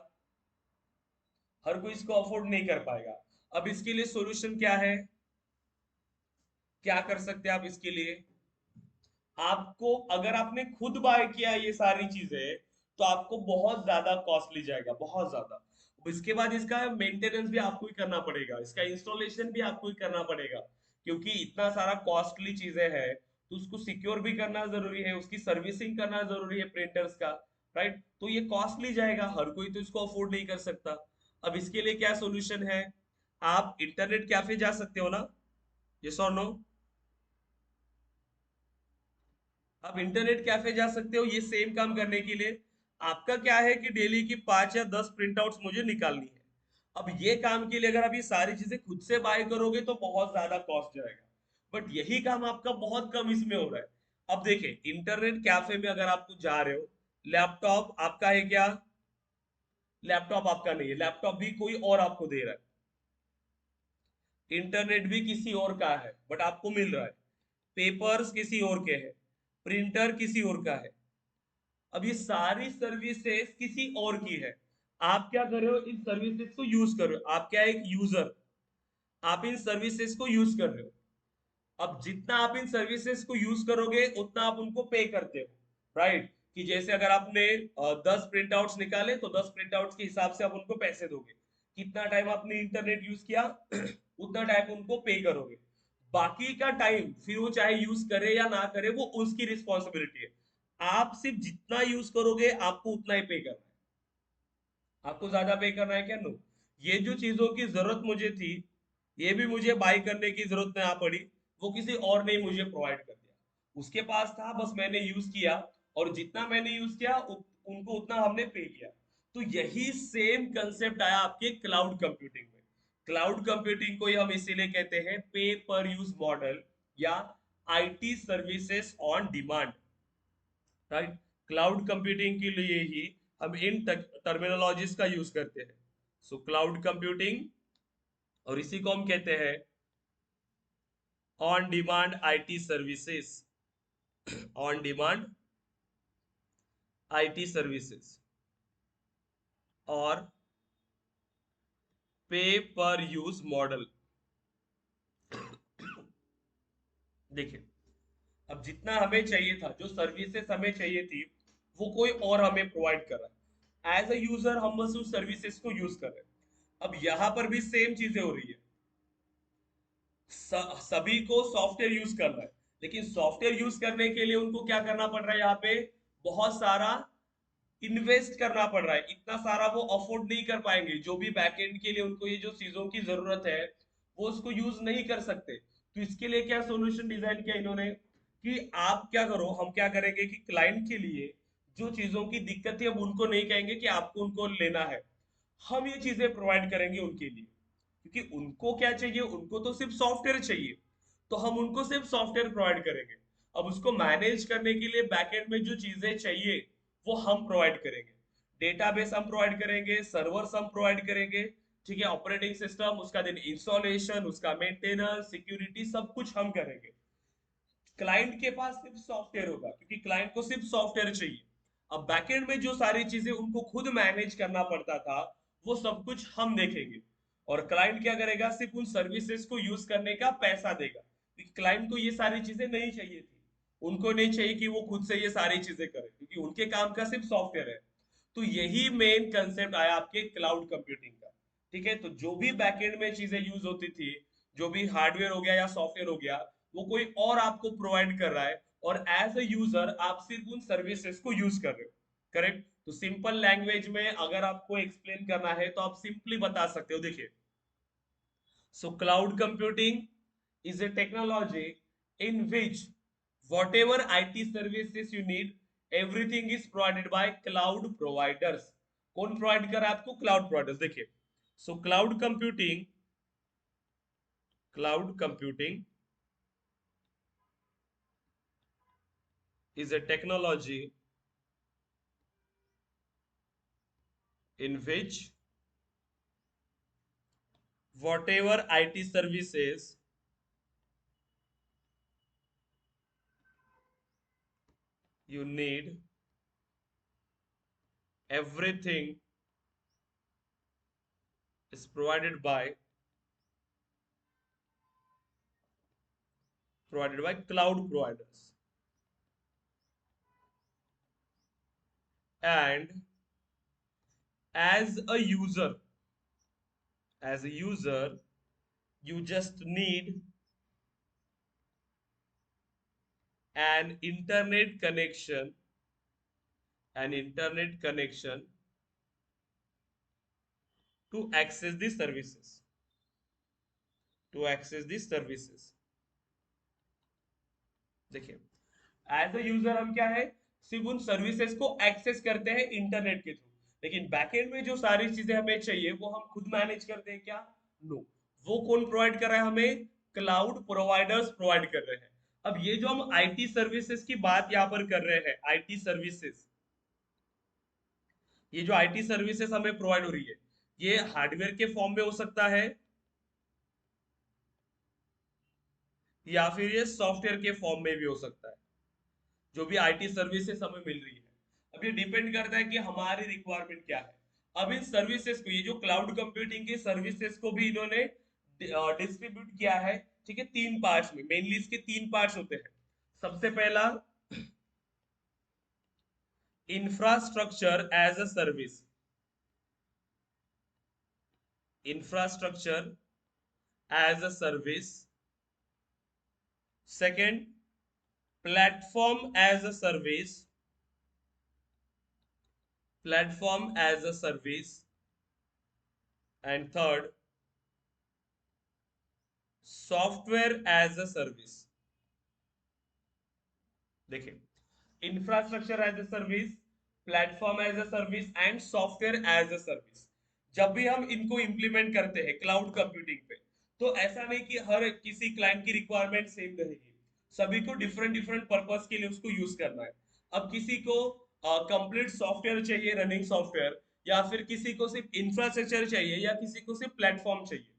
हर कोई इसको अफोर्ड नहीं कर पाएगा। अब इसके लिए सॉल्यूशन क्या है? क्या कर सकते हैं आप इसके लिए? आपको, अगर आपने खुद बाय किया ये सारी चीजें, तो आपको बहुत ज्यादा कॉस्टली जाएगा, बहुत ज्यादा। इसके बाद इसका मेंटेनेंस भी आपको ही करना पड़ेगा, इसका इंस्टॉलेशन भी आपको ही करना पड़ेगा, क्योंकि इतना सारा कॉस्टली चीजें हैं तो उसको सिक्योर भी करना जरूरी है, उसकी सर्विसिंग करना जरूरी है प्रिंटर्स का, राइट? तो ये कॉस्टली जाएगा, हर कोई तो इसको अफोर्ड नहीं कर सकता। अब इसके लिए क्या सोल्यूशन है? आप इंटरनेट कैफे जा सकते हो ना, यस और नो? आप इंटरनेट कैफे जा सकते हो ये सेम काम करने के लिए। आपका क्या है कि डेली की 5 या 10 प्रिंट आउट्स मुझे निकालनी है। अब ये काम के लिए अगर आप ये सारी चीजें खुद से बाय करोगे तो बहुत ज्यादा कॉस्ट जाएगा, बट यही काम आपका बहुत कम इसमें हो रहा है। अब देखिए, इंटरनेट कैफे में अगर आप जा रहे हो, लैपटॉप आपका है क्या? लैपटॉप आपका नहीं है, लैपटॉप भी कोई और आपको दे रहा है, इंटरनेट भी किसी और का है बट आपको मिल रहा है, पेपर्स किसी और के हैं, प्रिंटर किसी और का है। अब ये सारी सर्विसेज किसी और की है, आप क्या कर रहे हो, इन सर्विसेज को यूज कर रहे हो, आप क्या, एक यूजर, आप इन सर्विसेज को यूज कर रहे हो। अब जितना आप इन सर्विसेज को यूज करोगे उतना आप उनको पे करते हो, राइट? कि जैसे अगर आपने 10 प्रिंट आउट्स निकाले तो 10 प्रिंट आउट्स के हिसाब से आप उनको पैसे दोगे, कितना टाइम आपने इंटरनेट यूज किया उतना टाइम उनको पे करोगे। बाकी का टाइम फिर वो चाहे यूज करे या ना करे, वो उसकी रिस्पॉन्सिबिलिटी है। आप सिर्फ जितना यूज करोगे आपको उतना ही पे करना है। आपको ज्यादा पे करना है क्या? नो। ये जो चीजों की जरूरत मुझे थी, ये भी मुझे बाई करने की जरूरत ना पड़ी, वो किसी और ने मुझे प्रोवाइड कर दिया। उसके पास था, बस मैंने यूज किया, और जितना मैंने यूज किया उनको उतना हमने पे किया। तो यही सेम कंसेप्ट आया आपके क्लाउड कंप्यूटिंग में। क्लाउड कंप्यूटिंग को ही हम इसीलिए कहते हैं पे पर यूज मॉडल या IT services on demand. Right. Cloud computing के लिए ही हम इन टर्मिनोलॉजीज का यूज करते हैं। सो क्लाउड कंप्यूटिंग, और इसी को हम कहते हैं on demand IT services. On demand IT services और पे पर यूज मॉडल। देखिए, अब जितना हमें चाहिए था, जो सर्विसेज हमें चाहिए थी, वो कोई और हमें प्रोवाइड कर रहा है। एज अ यूजर हम बस उस सर्विसेज को यूज कर रहे हैं। अब यहां पर भी सेम चीजें हो रही है। सभी को सॉफ्टवेयर यूज करना है, लेकिन सॉफ्टवेयर यूज करने के लिए उनको क्या करना पड़ रहा है, यहाँ पे बहुत सारा इन्वेस्ट करना पड़ रहा है। इतना सारा वो अफोर्ड नहीं कर पाएंगे। जो भी बैकएंड के लिए उनको ये जो चीजों की जरूरत है, वो उसको यूज नहीं कर सकते। तो इसके लिए क्या सोल्यूशन डिजाइन किया इन्होंने, कि आप क्या करो, हम क्या करेंगे कि क्लाइंट के लिए जो चीजों की दिक्कत है, अब उनको नहीं कहेंगे कि आपको उनको लेना है, हम ये चीजें प्रोवाइड करेंगे उनके लिए। क्योंकि उनको क्या चाहिए, उनको तो सिर्फ सॉफ्टवेयर चाहिए, तो हम उनको सिर्फ सॉफ्टवेयर प्रोवाइड करेंगे। अब उसको मैनेज करने के लिए बैकएंड में जो चीजें चाहिए, वो हम प्रोवाइड करेंगे। डेटाबेस हम प्रोवाइड करेंगे, सर्वर्स हम प्रोवाइड करेंगे, ठीक है, ऑपरेटिंग सिस्टम, उसका देन इंस्टॉलेशन, उसका मेंटेनेंस, सिक्योरिटी, सब कुछ हम करेंगे। क्लाइंट के पास सिर्फ सॉफ्टवेयर होगा, क्योंकि क्लाइंट को सिर्फ सॉफ्टवेयर चाहिए। अब बैकएंड में जो सारी चीजें उनको खुद मैनेज करना पड़ता था, वो सब कुछ हम देखेंगे। और क्लाइंट क्या करेगा, सिर्फ उन सर्विसेज को यूज करने का पैसा देगा, क्योंकि क्लाइंट को ये सारी चीजें नहीं चाहिए थी। उनको नहीं चाहिए कि वो खुद से ये सारी चीजें करे, क्योंकि उनके काम का सिर्फ सॉफ्टवेयर है। तो यही मेन कंसेप्ट आया आपके क्लाउड कंप्यूटिंग का। ठीक है, तो जो भी बैकएंड में चीजें यूज होती थी, जो भी हार्डवेयर हो गया या सॉफ्टवेयर हो गया, वो कोई और आपको प्रोवाइड कर रहा है, और एज अ यूजर आप सिर्फ उन सर्विसेज को यूज कर रहे हो। करेक्ट। तो सिंपल लैंग्वेज में अगर आपको एक्सप्लेन करना है, तो आप सिंपली बता सकते हो। देखिए, so cloud computing is a technology in which whatever IT services you need, everything is provided by cloud providers. कौन प्रोवाइड कर रहा है आपको? Cloud providers. देखिए, so cloud computing is a technology in which whatever IT services you need, everything is provided by cloud providers. And as a user, as a user, you just need an internet connection, an internet connection to access the services, to access the services. देखिए, as a user हम क्या है, सिर्फ उन services को access करते हैं internet के थ्रू। लेकिन बैकएंड में जो सारी चीजें हमें चाहिए, वो हम खुद मैनेज करते हैं क्या? नो। वो कौन प्रोवाइड कर रहा है हमें? क्लाउड प्रोवाइडर्स प्रोवाइड कर रहे हैं। अब ये जो हम आईटी सर्विसेज की बात यहाँ पर कर रहे हैं, आईटी सर्विसेज, ये जो आईटी सर्विसेज हमें प्रोवाइड हो रही है, ये हार्डवेयर के फॉर्म में हो सकता है, या फिर ये सॉफ्टवेयर के फॉर्म में भी हो सकता है। जो भी आईटी सर्विसेज हमें मिल रही है, अब ये डिपेंड करता है कि हमारी रिक्वायरमेंट क्या है। अब इन सर्विसेज को, ये जो क्लाउड कंप्यूटिंग की सर्विसेज को भी इन्होंने डिस्ट्रीब्यूट किया है, ठीक है, तीन पार्ट्स में। मेनली इसके तीन पार्ट्स होते हैं। सबसे पहला, infrastructure as a service, infrastructure as a service. Second, platform as a service, platform as a service. And third, software as a service. देखिए, infrastructure as a service, platform as a service and software as a service. जब भी हम इनको implement करते हैं cloud computing पे, तो ऐसा नहीं कि हर किसी क्लाइंट की रिक्वायरमेंट सेम रहेगी। सभी को डिफरेंट डिफरेंट पर्पस के लिए उसको यूज करना है। अब किसी को कंप्लीट सॉफ्टवेयर चाहिए, रनिंग सॉफ्टवेयर, या फिर किसी को सिर्फ इंफ्रास्ट्रक्चर चाहिए, या किसी को सिर्फ प्लेटफॉर्म चाहिए,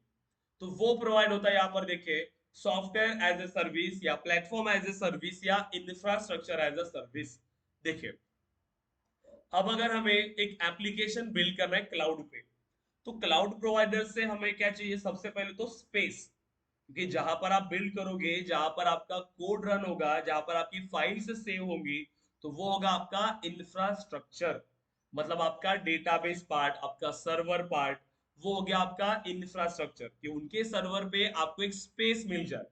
तो वो प्रोवाइड होता है यहाँ पर देखिए, सॉफ्टवेयर एज ए सर्विस, या प्लेटफॉर्म एज ए सर्विस, या इंफ्रास्ट्रक्चर एज ए सर्विस। देखिए, अब अगर हमें एक एप्लीकेशन बिल्ड करना है क्लाउड पे, तो क्लाउड प्रोवाइडर से हमें क्या चाहिए? सबसे पहले तो स्पेस, क्योंकि जहां पर आप बिल्ड करोगे, जहां पर आपका कोड रन होगा, जहां पर आपकी फाइल्स सेव होंगी, तो वो होगा आपका इंफ्रास्ट्रक्चर। मतलब आपका डेटाबेस पार्ट, आपका सर्वर पार्ट, वो हो गया आपका इंफ्रास्ट्रक्चर, कि उनके सर्वर पे आपको एक स्पेस मिल जाए।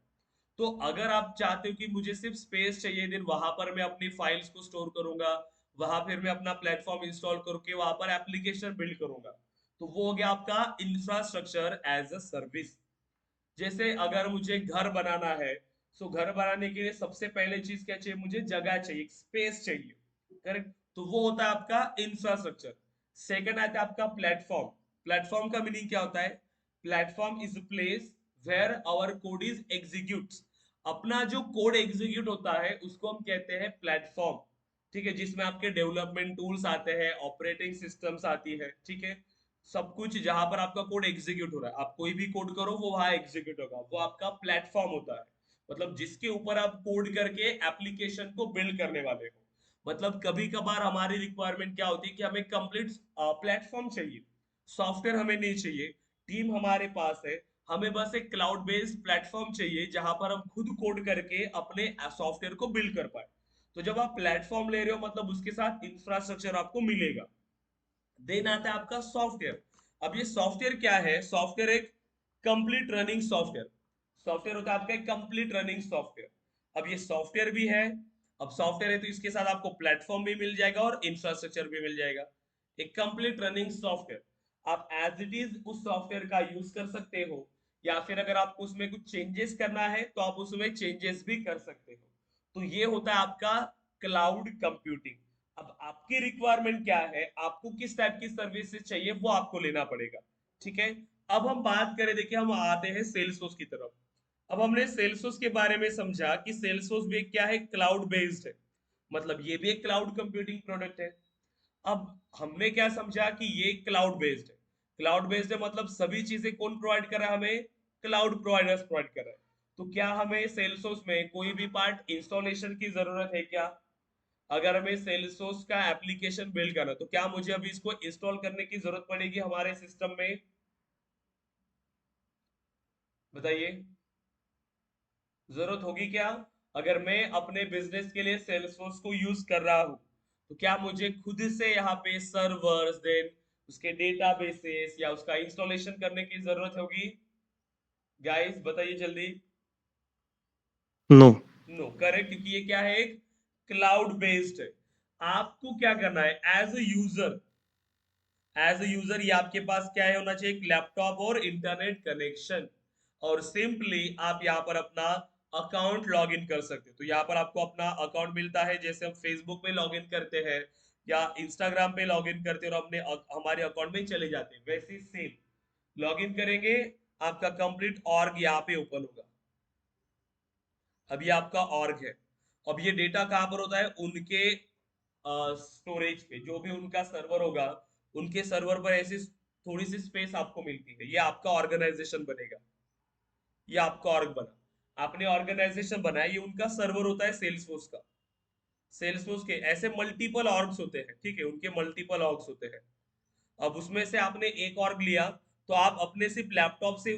तो अगर आप चाहते हो कि मुझे सिर्फ स्पेस चाहिए, दिन वहां पर मैं अपनी फाइल्स को स्टोर करूंगा, वहां फिर मैं अपना प्लेटफॉर्म इंस्टॉल करके वहां पर एप्लीकेशन बिल्ड करूंगा, तो वो हो गया आपका इंफ्रास्ट्रक्चर एज अ सर्विस। जैसे अगर मुझे घर बनाना है, सो घर बनाने के लिए सबसे पहले चीज क्या चाहिए? मुझे जगह चाहिए, स्पेस चाहिए, करेक्ट? तो वो होता है आपका इंफ्रास्ट्रक्चर। सेकंड आता है आपका प्लेटफॉर्म। प्लेटफॉर्म का मीनिंग क्या होता है? Platform is place where our code is execute. अपना जो कोड एग्जीक्यूट होता है उसको हम कहते हैं प्लेटफॉर्म, ठीक है? जिसमें आपके डेवलपमेंट टूल्स आते हैं, ऑपरेटिंग सिस्टम्स आती है, ठीक है? सब कुछ जहां पर आपका कोड एग्जीक्यूट हो रहा है, आप कोई भी कोड करो वो वहां एग्जीक्यूट होगा, वो आपका प्लेटफॉर्म होता है। मतलब जिसके ऊपर आप कोड करके एप्लीकेशन को बिल्ड करने वाले हो। मतलब कभी कभार हमारी रिक्वायरमेंट क्या होती है कि हमें कंप्लीट प्लेटफॉर्म चाहिए, सॉफ्टवेयर हमें नहीं चाहिए, टीम हमारे पास है, हमें बस एक क्लाउड बेस्ड प्लेटफॉर्म चाहिए जहां पर हम खुद कोड करके अपने सॉफ्टवेयर को बिल्ड कर पाए। तो जब आप प्लेटफॉर्म ले रहे हो, मतलब उसके साथ इंफ्रास्ट्रक्चर आपको मिलेगा। देन आता है आपका सॉफ्टवेयर। अब ये सॉफ्टवेयर क्या है? सॉफ्टवेयर एक कंप्लीट रनिंग सॉफ्टवेयर, सॉफ्टवेयर होता है आपका एक कंप्लीट रनिंग सॉफ्टवेयर। अब ये सॉफ्टवेयर भी है, अब सॉफ्टवेयर है तो इसके साथ आपको प्लेटफॉर्म भी मिल जाएगा और इंफ्रास्ट्रक्चर भी मिल जाएगा। एक कंप्लीट रनिंग सॉफ्टवेयर, आप एज इट इज उस सॉफ्टवेयर का यूज कर सकते हो, या फिर अगर आपको उसमें कुछ चेंजेस करना है तो आप उसमें चेंजेस भी कर सकते हो। तो ये होता है आपका क्लाउड कंप्यूटिंग। अब आपकी रिक्वायरमेंट क्या है, आपको किस टाइप की सर्विसेज चाहिए, वो आपको लेना पड़ेगा, ठीक है? अब हम बात करें, देखिए हम आते हैं सेल्सफोर्स की तरफ। अब हमने सेल्सफोर्स के बारे में समझा कि सेल्सफोर्स भी क्या है? क्लाउड बेस्ड है, मतलब ये भी एक क्लाउड कंप्यूटिंग प्रोडक्ट है। अब हमने क्या समझा कि ये क्लाउड बेस्ड है। क्लाउड बेस्ड है मतलब सभी चीजें कौन प्रोवाइड कर रहा है? हमें क्लाउड प्रोवाइडर्स प्रोवाइड कर रहा है। तो क्या हमें सेल्सफोर्स में कोई भी पार्ट इंस्टॉलेशन की जरूरत है क्या? अगर हमें सेल्सफोर्स का एप्लीकेशन बिल्ड करना, तो क्या मुझे अभी इसको इंस्टॉल करने की जरूरत पड़ेगी हमारे सिस्टम में? बताइए, जरूरत होगी क्या? अगर मैं अपने बिजनेस के लिए सेल्सफोर्स को यूज कर रहा हूं, तो क्या मुझे खुद से यहाँ पे सर्वर्स, देन उसके डेटाबेसेस या उसका इंस्टॉलेशन करने की जरूरत होगी? गाइस बताइए जल्दी। No. नो, करेक्ट, क्योंकि ये क्या है? एक क्लाउड बेस्ड है। आपको क्या करना है as a user? As a user ये आपके पास क्या है होना चाहिए? एक लैपटॉप और इंटरनेट कनेक्शन, और सिंपली आप यहाँ पर अपना अकाउंट लॉग इन कर सकते हो। तो यहाँ पर आपको अपना अकाउंट मिलता है, जैसे हम फेसबुक पे लॉग इन करते हैं या इंस्टाग्राम पे लॉग इन करते हैं और अपने हमारे अकाउंट में चले जाते हैं, वैसे सेम लॉग इन करेंगे, आपका कंप्लीट ऑर्ग यहाँ पे ओपन होगा। अब ये आपका ऑर्ग है। अब ये डेटा कहाँ पर होता है? उनके स्टोरेज पे, जो भी उनका सर्वर होगा, उनके सर्वर पर ऐसी थोड़ी सी स्पेस आपको मिलती है, ये आपका ऑर्गेनाइजेशन बनेगा। ये आपका ऑर्ग बना, आपने ऑर्गेनाइजेशन बनाया, ये उनका सर्वर होता है सेल्सफोर्स का। सेल्सफोर्स के ऐसे मल्टीपल ऑर्ग्स होते हैं, ठीक है? उनके मल्टीपल ऑर्ग्स होते हैं। अब उसमें से आपने एक ऑर्ग लिया, तो आप अपने सिर्फ लैपटॉप से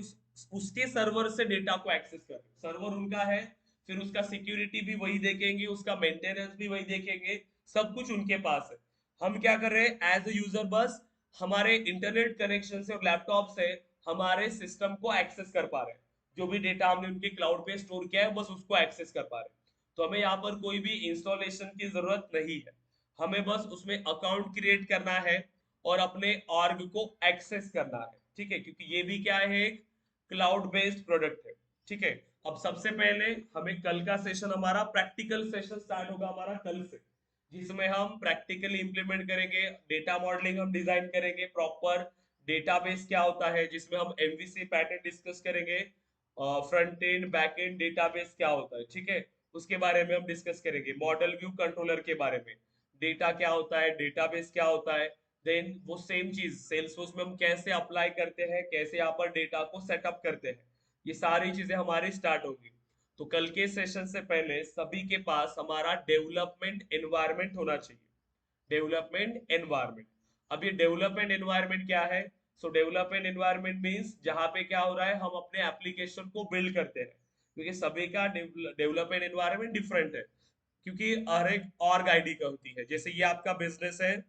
उसके सर्वर से डेटा को एक्सेस कर, सर्वर उनका है, फिर उसका सिक्योरिटी भी वही देखेंगे, उसका मेंटेनेंस भी वही देखेंगे, सब कुछ उनके पास है। हम क्या कर रहे हैं एज ए यूजर? बस हमारे इंटरनेट कनेक्शन से और लैपटॉप से हमारे सिस्टम को एक्सेस कर पा रहे हैं, जो भी डेटा हमने उनके क्लाउड पे स्टोर किया है बस उसको एक्सेस कर पा रहे हैं। तो हमें यहाँ पर कोई भी इंस्टॉलेशन की जरूरत नहीं है, हमें बस उसमें अकाउंट क्रिएट करना है और अपने ऑर्ग को एक्सेस करना है, ठीक है? क्योंकि ये भी क्या है? एक क्लाउड बेस्ड प्रोडक्ट है, ठीक है? अब सबसे पहले हमें कल का सेशन, हमारा प्रैक्टिकल सेशन स्टार्ट होगा हमारा कल से, जिसमें हम प्रैक्टिकली इंप्लीमेंट करेंगे, डेटा मॉडलिंग हम डिजाइन करेंगे, प्रॉपर डेटाबेस क्या होता है, जिसमें हम एमवीसी पैटर्न डिस्कस करेंगे, front end back and database क्या होता है, ठीक है? उसके बारे में हम डिस्कस करेंगे, मॉडल व्यू कंट्रोलर के बारे में, डेटा क्या होता है, डेटाबेस क्या होता है, देन वो सेम चीज सेल्सफोर्स में हम कैसे अप्लाई करते हैं, कैसे यहाँ पर डेटा को सेटअप करते हैं, ये सारी चीजें हमारी स्टार्ट होगी। तो कल के सेशन से पहले सभी के पास हमारा डेवलपमेंट एनवायरनमेंट होना चाहिए, डेवलपमेंट एनवायरनमेंट। अब ये डेवलपमेंट एनवायरनमेंट क्या है? सो डेवलपमेंट एनवायरनमेंट मींस जहां पे क्या हो रहा है, हम अपने एप्लीकेशन को बिल्ड करते हैं, क्योंकि सभी का डेवलपमेंट एनवायरनमेंट डिफरेंट है, क्योंकि हर एक ऑर्ग आईडी का होती है। जैसे ये आपका बिजनेस है,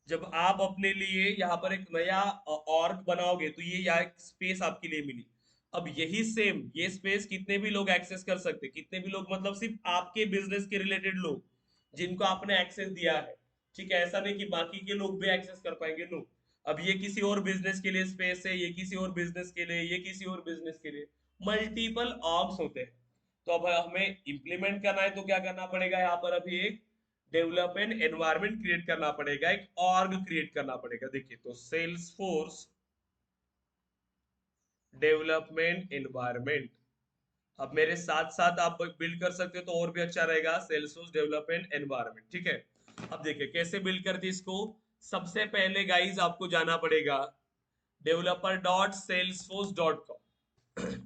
जब आप अपने लिए यहाँ पर एक नया ऑर्ग बनाओगे तो ये यहाँ एक स्पेस आपके लिए मिली। अब यही सेम ये स्पेस कितने भी लोग एक्सेस कर सकते, कितने भी लोग मतलब सिर्फ आपके बिजनेस के रिलेटेड लोग जिनको आपने एक्सेस दिया है, ठीक है, ऐसा नहीं कि बाकी के लोग भी एक्सेस कर पाएंगे, नो। अब ये किसी और बिजनेस के लिए स्पेस है, ये किसी और बिजनेस के लिए, ये किसी और बिजनेस के लिए, मल्टीपल ऑर्ग्स होते हैं। तो अब हमें इंप्लीमेंट करना है तो क्या करना पड़ेगा, यहाँ पर अभी एक डेवलपमेंट एनवायरनमेंट क्रिएट करना पड़ेगा, एक ऑर्ग क्रिएट करना पड़ेगा। देखिए, तो सेल्स फोर्स डेवलपमेंट एनवायरनमेंट, अब मेरे साथ साथ आप बिल्ड कर सकते हो तो और भी अच्छा रहेगा, सेल्स फोर्स डेवलपमेंट एनवायरनमेंट, ठीक है। अब देखिए कैसे बिल्ड करते इसको। सबसे पहले गाइज आपको जाना पड़ेगा developer.salesforce.com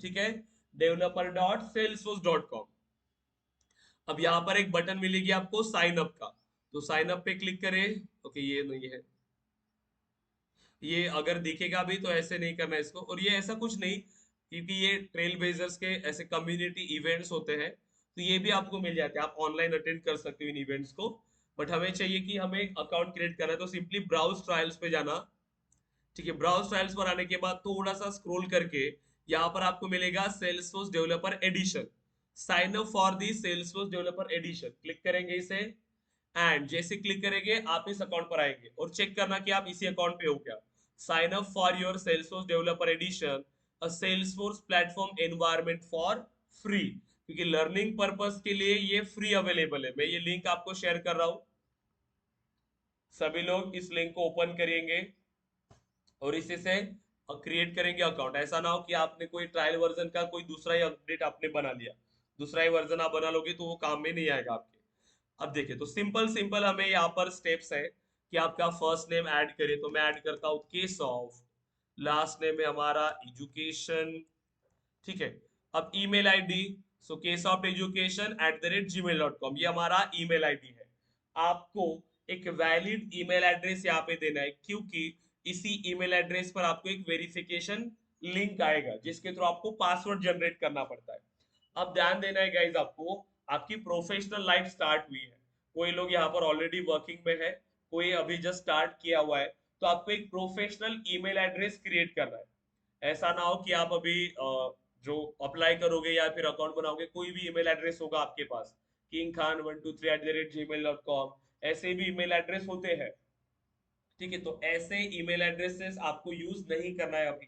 ठीक है, developer.salesforce.com। अब यहाँ पर एक बटन मिलेगी आपको साइन अप का, तो साइन अप पे क्लिक करें। ओके, ये नहीं है, ये अगर दिखेगा भी तो ऐसे नहीं करना इसको, और ये ऐसा कुछ नहीं, क्योंकि ये ट्रेल ब्लेजर्स के ऐसे कम्युनिटी इवेंट्स होते हैं, तो ये भी आपको मिल जाते हैं, आप ऑनलाइन अटेंड कर सकते हो इन इवेंट्स को। बट हमें चाहिए कि हमें अकाउंट क्रिएट करना है, तो सिंपली ब्राउज ट्रायल्स पे जाना, ठीक है। ब्राउज ट्रायल्स पर आने के बाद थोड़ा सा स्क्रॉल करके यहाँ पर आपको मिलेगा Salesforce developer edition, sign up for the Salesforce developer edition, click करेंगे इसे, एंड जैसे क्लिक करेंगे आप इस अकाउंट पर आएंगे और चेक करना कि आप इसी अकाउंट पे हो क्या। Sign up for your Salesforce developer edition, a Salesforce platform environment for free, क्योंकि लर्निंग पर्पस के लिए ये फ्री अवेलेबल है। मैं ये लिंक आपको शेयर कर रहा हूं, सभी लोग इस लिंक को ओपन करेंगे और इसी से क्रिएट करेंगे अकाउंट। ऐसा ना हो कि आपने कोई ट्रायल वर्जन का कोई दूसरा ही अपडेट आपने बना लिया, दूसरा ही वर्जन आप बना लोगे तो वो काम में नहीं आएगा आपके। अब देखिए, तो सिंपल सिंपल हमें यहाँ पर स्टेप्स है कि आपका फर्स्ट नेम ऐड करें, तो मैं ऐड करता हूँ केशव, लास्ट नेम है हमारा एजुकेशन, ठीक है। अब ईमेल आईडी, सो kesofteducation@gmail.com, ये हमारा ईमेल आईडी है। आपको एक वैलिड ईमेल एड्रेस यहाँ पे देना है, क्योंकि इसी ईमेल एड्रेस पर आपको एक वेरिफिकेशन लिंक आएगा जिसके थ्रू आपको पासवर्ड जनरेट करना पड़ता है। अब ध्यान देना है गाइज आपको, आपकी प्रोफेशनल लाइफ स्टार्ट हुई है, कोई लोग यहाँ पर ऑलरेडी वर्किंग में है, कोई अभी जस्ट स्टार्ट किया हुआ है, तो आपको एक प्रोफेशनल ईमेल एड्रेस क्रिएट करना है। ऐसा ना हो कि आप अभी जो अप्लाई करोगे या फिर अकाउंट बनाओगे, कोई भी ईमेल एड्रेस होगा आपके पास, kingkhan123@gmail.com, ऐसे भी ईमेल एड्रेस होते हैं, ठीक है। तो ऐसे ईमेल एड्रेसेस आपको यूज नहीं करना है अभी,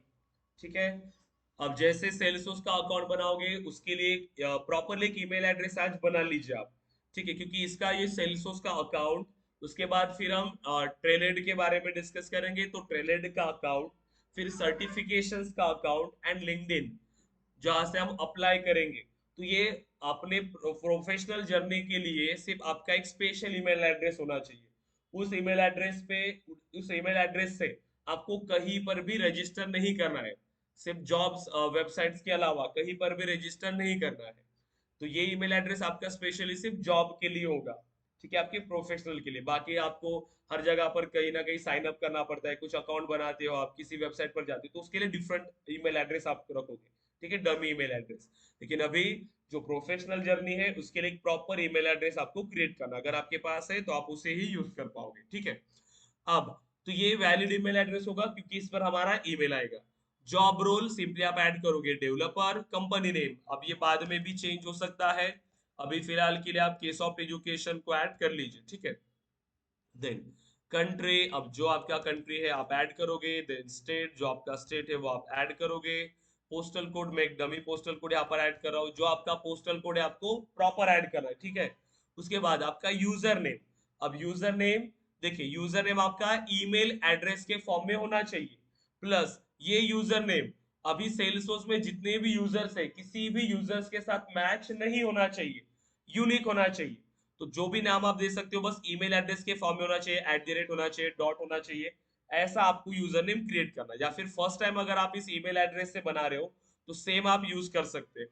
ठीक है। अब जैसे सेल्सफोर्स का अकाउंट बनाओगे उसके लिए प्रॉपरली एक ईमेल एड्रेस आज बना लीजिए आप, ठीक है, क्योंकि इसका ये सेल्सफोर्स का अकाउंट, उसके बाद फिर हम ट्रेलेड के बारे में डिस्कस करेंगे, तो ट्रेलेड का अकाउंट, फिर सर्टिफिकेशंस का अकाउंट एंड लिंक्डइन जहां से हम अप्लाई करेंगे। तो ये अपने प्रोफेशनल जर्नी के लिए सिर्फ आपका एक स्पेशल ईमेल एड्रेस होना चाहिए। उस ईमेल एड्रेस पे, उस ईमेल एड्रेस से आपको कहीं पर भी रजिस्टर नहीं करना है, सिर्फ जॉब्स वेबसाइट्स के अलावा कहीं पर भी रजिस्टर नहीं करना है। तो ये ईमेल एड्रेस आपका स्पेशली सिर्फ जॉब के लिए होगा, ठीक है, आपके प्रोफेशनल के लिए। बाकी आपको हर जगह पर कहीं ना कहीं साइन अप करना पड़ता है, कुछ अकाउंट बनाते हो आप, किसी वेबसाइट पर जाते हो, तो उसके लिए डिफरेंट ईमेल एड्रेस आप रखोगे, ठीक है, डमी ईमेल एड्रेस। लेकिन अभी जो प्रोफेशनल जर्नी है उसके लिए एक प्रॉपर ईमेल एड्रेस आपको क्रिएट करना, अगर आपके पास है तो आप उसे ही यूज कर पाओगे, ठीक है। अब तो ये वैलिड ईमेल एड्रेस होगा क्योंकि इस पर हमारा ईमेल आएगा। जॉब रोल सिंपली आप ऐड करोगे डेवलपर, कंपनी नेम अब ये बाद में भी चेंज हो सकता है, अभी फिलहाल के लिए आप केस ऑफ एजुकेशन को ऐड कर लीजिए, ठीक है। देन कंट्री, अब जो आपका कंट्री है आप ऐड करोगे, देन स्टेट, जो आपका स्टेट है वो आप ऐड करोगे। पोस्टल कोड, में एक डमी पोस्टल कोड यहाँ पर ऐड कर रहा हूँ, जो आपका पोस्टल कोड है आपको प्रॉपर ऐड करना है, ठीक है। उसके बाद आपका यूजर नेम, अब यूजर नेम देखिए, यूजर नेम आपका ईमेल एड्रेस के फॉर्म में होना चाहिए, प्लस ये यूजर नेम अभी सेल्सफोर्स में जितने भी यूजर्स है, किसी भी यूजर्स के साथ मैच नहीं होना चाहिए, यूनिक होना चाहिए। तो जो भी नाम आप दे सकते हो, बस ईमेल एड्रेस के फॉर्म में होना चाहिए, @ होना चाहिए, डॉट होना चाहिए, ऐसा आपको यूजर नेम क्रिएट करना है। या फिर फर्स्ट टाइम अगर आप इस ईमेल एड्रेस से बना रहे हो तो सेम आप यूज कर सकते हो।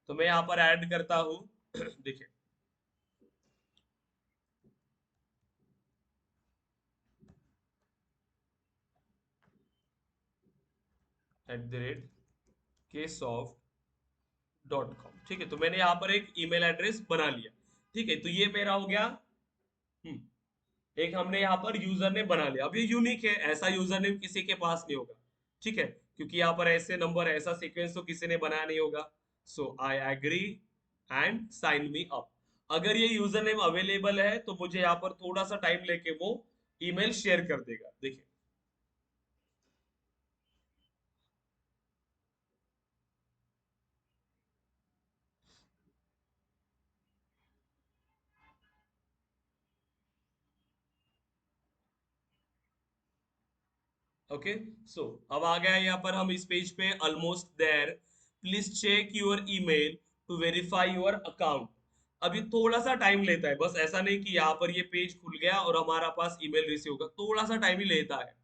तो मैं यहाँ पर ऐड करता हूँ देखिए, @ksoft.com। ठीक है, तो मैंने यहाँ पर एक ईमेल एड्रेस बना लिया। ठीक है, तो ये मेरा हो गया। एक हमने यहाँ पर यूजर नेम बना लिया। अब ये यूनिक है, ऐसा यूजर नेम किसी के पास नहीं होगा। ठीक है, क्योंकि यहाँ पर ऐसे नंबर, ऐसा सीक्वेंस तो किसी ने बनाया नहीं होगा। So I agree and sign me up. अगर ये यूजर नेम अवेलेबल है तो मुझे यहाँ पर थोड़ा सा टाइम लेके वो ईमेल शेयर कर देगा। देखिए, ओके। सो अब आ गया यहाँ पर हम इस पेज पे, almost there. Please check your email to verify your account. अभी थोड़ा सा टाइम लेता है, बस ऐसा नहीं कि यहाँ पर ये पेज खुल गया और हमारा पास ईमेल रिसीव होगा, थोड़ा सा टाइम ही लेता है।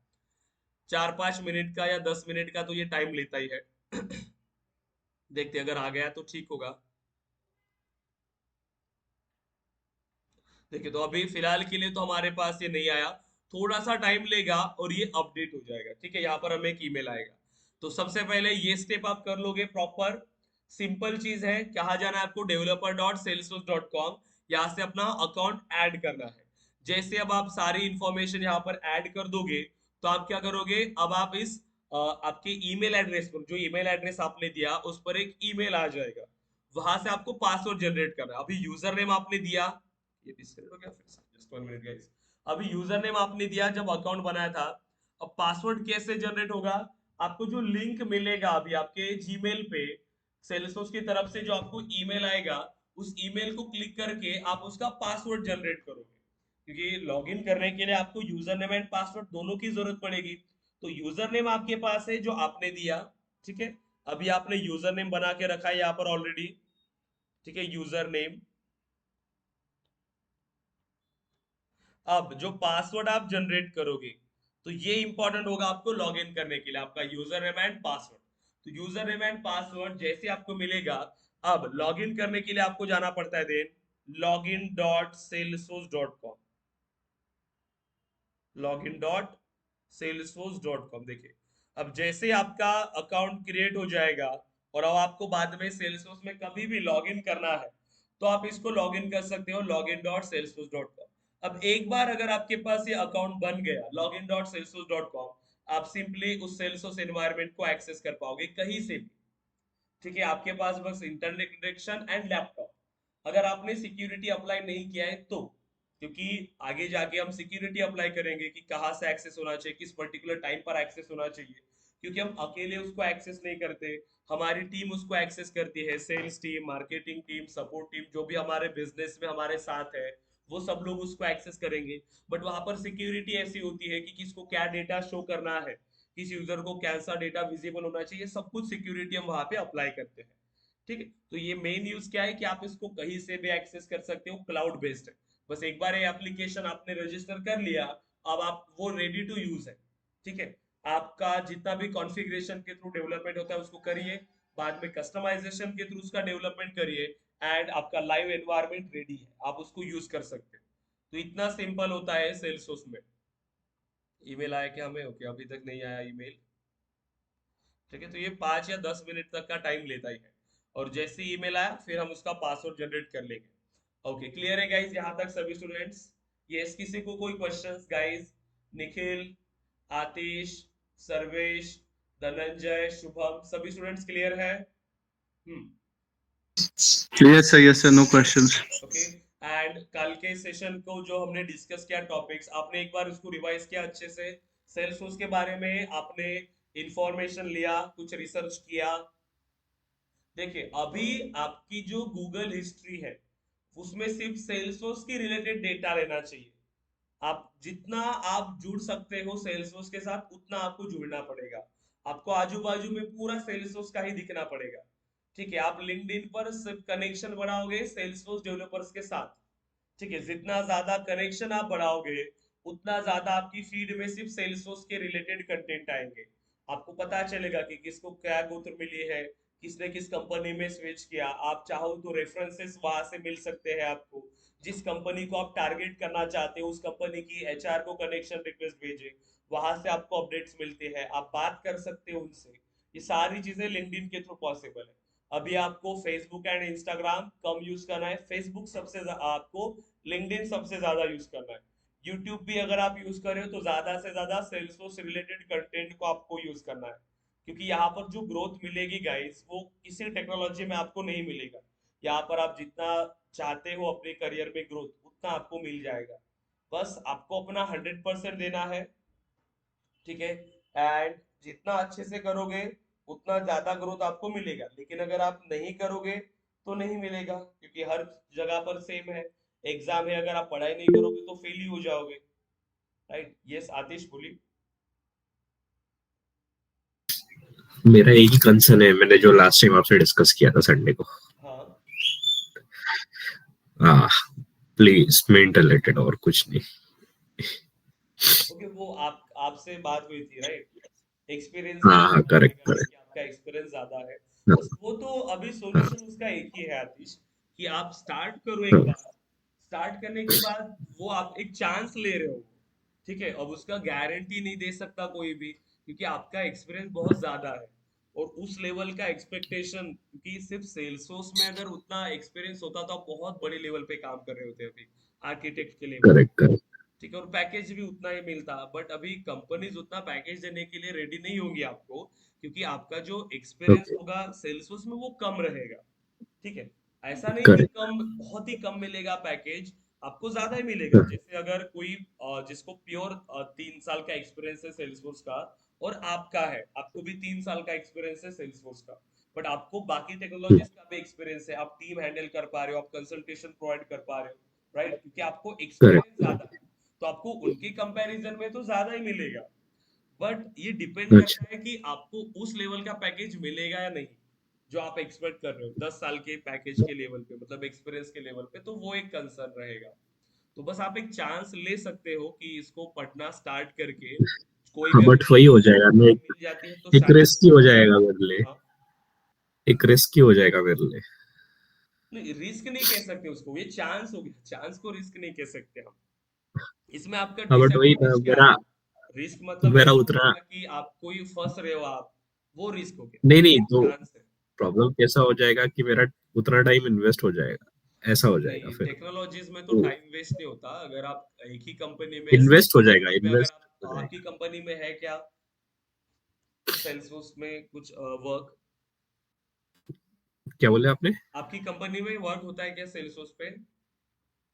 4-5 मिनट का या 10 मिनट का तो ये टाइम लेता ही है। देखते हैं, अगर आ गया तो ठीक होगा। देखिए, तो अभी फिलहाल के लिए तो हमारे पास ये नहीं आया, थोड़ा सा टाइम लेगा और ये अपडेट हो जाएगा। ठीक है, यहाँ पर हमें एक ईमेल आएगा। तो सबसे पहले ये स्टेप आप कर लोगे प्रॉपर। सिंपल चीज है, कहा जाना है आपको developer.salesforce.com, यहाँ से अपना अकाउंट ऐड करना है। जैसे अब आप सारी इंफॉर्मेशन यहाँ पर ऐड कर दोगे, तो आप क्या करोगे, अब आप इस आपके ईमेल एड्रेस पर, जो ईमेल एड्रेस आपने दिया उस पर एक ईमेल आ जाएगा। वहां से आपको पासवर्ड जनरेट करना है। अभी यूजर नेम आपने दिया, ये डिस्कनेक्ट हो गया फिर से, जस्ट 1 मिनट गाइस। अभी यूजर नेम आपने दिया जब अकाउंट बनाया था। अब पासवर्ड कैसे जनरेट होगा, आपको जो लिंक मिलेगा अभी आपके जीमेल पे, सेल्सफोर्स की तरफ से जो आपको ईमेल आएगा, उस ईमेल को क्लिक करके आप उसका पासवर्ड जनरेट करोगे। क्योंकि लॉगिन करने के लिए आपको यूजर नेम एंड पासवर्ड दोनों की जरूरत पड़ेगी। तो यूजर नेम आपके पास है जो आपने दिया। ठीक है, अभी आपने यूजर नेम बना के रखा है यहाँ पर ऑलरेडी। ठीक है, यूजर नेम। अब जो पासवर्ड आप जनरेट करोगे, तो ये इंपॉर्टेंट होगा आपको लॉगिन करने के लिए, आपका यूजर नेम एंड पासवर्ड। तो यूजर नेम एंड पासवर्ड जैसे आपको मिलेगा, अब लॉगिन करने के लिए आपको जाना पड़ता है देन login.salesforce.com, login.salesforce.com। देखिए, अब जैसे आपका अकाउंट क्रिएट हो जाएगा और अब आपको बाद में सेल्सफोर्स में कभी भी लॉगिन करना है, तो आप इसको लॉगिन कर सकते हो login.salesforce.com। अब एक बार अगर आपके पास ये अकाउंट बन गया login.salesforce.com, आप सिंपली उस सेल्सफोर्स एनवायरनमेंट को एक्सेस कर पाओगे कहीं से भी। ठीक है, आपके पास बस इंटरनेट कनेक्शन एंड लैपटॉप। अगर आपने सिक्योरिटी अप्लाई नहीं किया है तो, क्योंकि आगे जाके हम सिक्योरिटी अप्लाई करेंगे कि कहाँ से एक्सेस होना चाहिए, किस पर्टिकुलर टाइम पर एक्सेस होना चाहिए। क्योंकि हम अकेले उसको एक्सेस नहीं करते, हमारी टीम उसको एक्सेस करती है, sales team, marketing team, support team, जो भी हमारे बिजनेस में हमारे साथ है, वो सब लोग उसको एक्सेस करेंगे। बट वहां पर सिक्योरिटी ऐसी होती है कि किसको क्या डेटा शो करना है, किस यूजर को कैसा डेटा विजिबल होना चाहिए, सब कुछ सिक्योरिटी हम वहां पे अप्लाई करते हैं। ठीक है, तो ये मेन यूज क्या है कि आप इसको कहीं से भी एक्सेस कर सकते हो, क्लाउड बेस्ड है। बस एक बार ये एप्लीकेशन आपने रजिस्टर कर लिया, अब आप वो रेडी टू यूज है। ठीक है, आपका जितना भी कॉन्फ़िगरेशन के थ्रू डेवलपमेंट होता है उसको करिए, बाद में कस्टमाइजेशन के थ्रू उसका डेवलपमेंट करिए, एंड आपका लाइव एनवायरनमेंट रेडी है, आप उसको यूज कर सकते हैं। तो इतना सिंपल होता है सेल्सफोर्स में। ईमेल आया क्या हमें? ओके, अभी तक नहीं आया ईमेल। ठीक है, तो ये 5 या 10 मिनट तक का टाइम लेता ही है। और जैसे ईमेल आया फिर हम उसका पासवर्ड जनरेट कर लेंगे। ओके, क्लियर है गाइज यहाँ तक सभी स्टूडेंट्स? यस, किसी को कोई क्वेश्चंस गाइज? निखिल, आतिश, सर्वेश, धनंजय, शुभम, सभी स्टूडेंट्स क्लियर है? Yes, sir. No questions. Okay. And कल के सेशन को जो हमने डिस्कस किया टॉपिक्स, आपने एक बार उसको रिवाइज किया अच्छे से? सेल्सफोर्स के बारे में आपने इंफॉर्मेशन लिया, कुछ रिसर्च किया? देखिए, अभी आपकी जो गूगल हिस्ट्री है उसमें सिर्फ सेल्सफोर्स की रिलेटेड डेटा लेना चाहिए। आप जितना आप जुड़ सकते हो सेल्सफोर्स के साथ उतना आपको जुड़ना पड़ेगा। आपको आजू बाजू में पूरा सेल्सफोर्स का ही दिखना पड़ेगा। ठीक है, आप लिंक्डइन पर सिर्फ कनेक्शन बढ़ाओगे सेल्सफोर्स डेवलपर्स के साथ। ठीक है, जितना ज्यादा कनेक्शन आप बढ़ाओगे उतना ज्यादा आपकी फीड में सिर्फ सेल्सफोर्स के रिलेटेड कंटेंट आएंगे। आपको पता चलेगा कि किसको क्या ग्रोथ मिली है, किसने किस कंपनी में स्विच किया। आप चाहो तो रेफरेंसेस वहां से मिल सकते हैं आपको। जिस कंपनी को आप टारगेट करना चाहते हो उस कंपनी की एचआर को कनेक्शन रिक्वेस्ट भेजे, वहां से आपको अपडेट्स मिलते हैं, आप बात कर सकते हो उनसे। ये सारी चीजें लिंक्डइन के थ्रू पॉसिबल है। अभी आपको Facebook and Instagram come use करना है, फेसबुक आपको लिंक्डइन सबसे ज्यादा यूज करना है। यूट्यूब भी अगर आप यूज कर रहे हो तो ज्यादा से ज्यादा सेल्सफोर्स रिलेटेड कंटेंट को आपको यूज करना है। क्योंकि यहाँ पर जो ग्रोथ मिलेगी गाइस वो किसी टेक्नोलॉजी में आपको नहीं मिलेगा। यहाँ पर आप जितना चाहते हो अपने करियर में ग्रोथ उतना आपको मिल जाएगा। बस आपको अपना 100% देना है। ठीक है, एंड जितना अच्छे से करोगे उतना ज्यादा ग्रोथ आपको मिलेगा। लेकिन अगर आप नहीं करोगे तो नहीं मिलेगा, क्योंकि हर जगह पर सेम है। एग्जाम है, अगर आप पढ़ाई नहीं करोगे तो फेल ही हो जाओगे। राइट, यस आतिश बोली। मेरा एक ही कंसर्न है, मैंने जो लास्ट टाइम आपसे डिस्कस किया था संडे को। हाँ, प्लीज मेंटल रिलेटेड और कुछ नहीं। ओके, वो आप आपसे बात हुई थी राइट, एक्सपीरियंस के हाँ हाँ, बारे में करेक्ट गाइस करेक्ट। कि आपका एक्सपीरियंस ज्यादा है। हाँ बस वो तो अभी हाँ सॉल्यूशन उसका एक ही है आतिश, कि आप स्टार्ट करो एक हाँ, बार। स्टार्ट करने के बाद वो आप एक चांस ले रहे हो। ठीक है, अब उसका गारंटी नहीं दे सकता कोई भी, क्योंकि आपका एक्सपीरियंस बहुत ज्यादा है। और उस लेवल का एक्सपेक्टेशन, क्योंकि सिर्फ सेल्सफोर्स में अगर उतना एक्सपीरियंस होता तो आप बहुत बड़े लेवल पे काम कर रहे होते अभी, आर्किटेक्ट के लेवल। Correct correct. ठीक है, और पैकेज भी उतना ही मिलता, बट अभी कंपनीज उतना पैकेज देने के लिए रेडी नहीं होंगी आपको, क्योंकि आपका जो एक्सपीरियंस ओके, होगा सेल्सफोर्स में वो कम रहेगा। ठीक है, ऐसा नहीं कि करेक्ट। कम बहुत ही कम मिलेगा पैकेज, आपको ज्यादा ही मिलेगा। जैसे अगर कोई जिसको प्योर 3 साल का एक्सपीरियंस है सेल्सफोर्स का, और आपका है, आपको भी 3 साल का एक्सपीरियंस है सेल्सफोर्स का, बट आपको बाकी टेक्नोलॉजीज का भी एक्सपीरियंस है, आप टीम हैंडल कर पा रहे हो, आप कंसल्टेशन प्रोवाइड कर पा रहे हो, राइट, क्योंकि आपको एक्सपीरियंस करेक्ट। ज्यादा है। तो आपको उनके कंपैरिजन में तो ज्यादा ही मिलेगा। बट ये डिपेंड अच्छा, करता है कि आपको उस लेवल का पैकेज मिलेगा या नहीं जो आप एक्सपेक्ट कर रहे हो। 10 साल के पैकेज के लेवल पे, मतलब एक्सपीरियंस के लेवल पे, तो वो एक कंसर्न रहेगा। तो बस आप एक चांस ले सकते हो कि इसको पढ़ना स्टार्ट करके कोई हाँ भी बट अगर वही हो अच्छी जाएगा ना, अपॉर्चुनिटी मिल जाती है तो एक शायद। रिस्क ही हो जाएगा मेरे लिए। हाँ, एक रिस्क ही हो जाएगा मेरे लिए। नहीं रिस्क नहीं कह सकते उसको, ये चांस हो गया, चांस को रिस्क नहीं कह सकते हम। इसमें आपका हाँ बट वही ना, डिसएडवांटेज क्या मेरा है? रिस्क मतलब मेरा ऐसा हो उतना गया कि आप कोई फंस रहे हो आप, वो रिस्क हो गया। नहीं नहीं, तो चांस है। प्रॉब्लम कैसा हो जाएगा कि मेरा उतना टाइम इन्वेस्ट हो जाएगा, ऐसा हो जाएगा नहीं, फिर। टेक्नोलॉजीज में तो तो टाइम वेस्ट नहीं होता। अगर आप एक ही कंपनी में, सेम इन्वेस्ट हो जाएगा, कंपनी में, अगर इन्वेस्ट हो आप आपकी जाएगा। कंपनी में है क्या सेल्सफोर्स में कुछ वर्क, क्या बोले आपने? आपकी कंपनी में वर्क होता है क्या सेल्सफोर्स पे?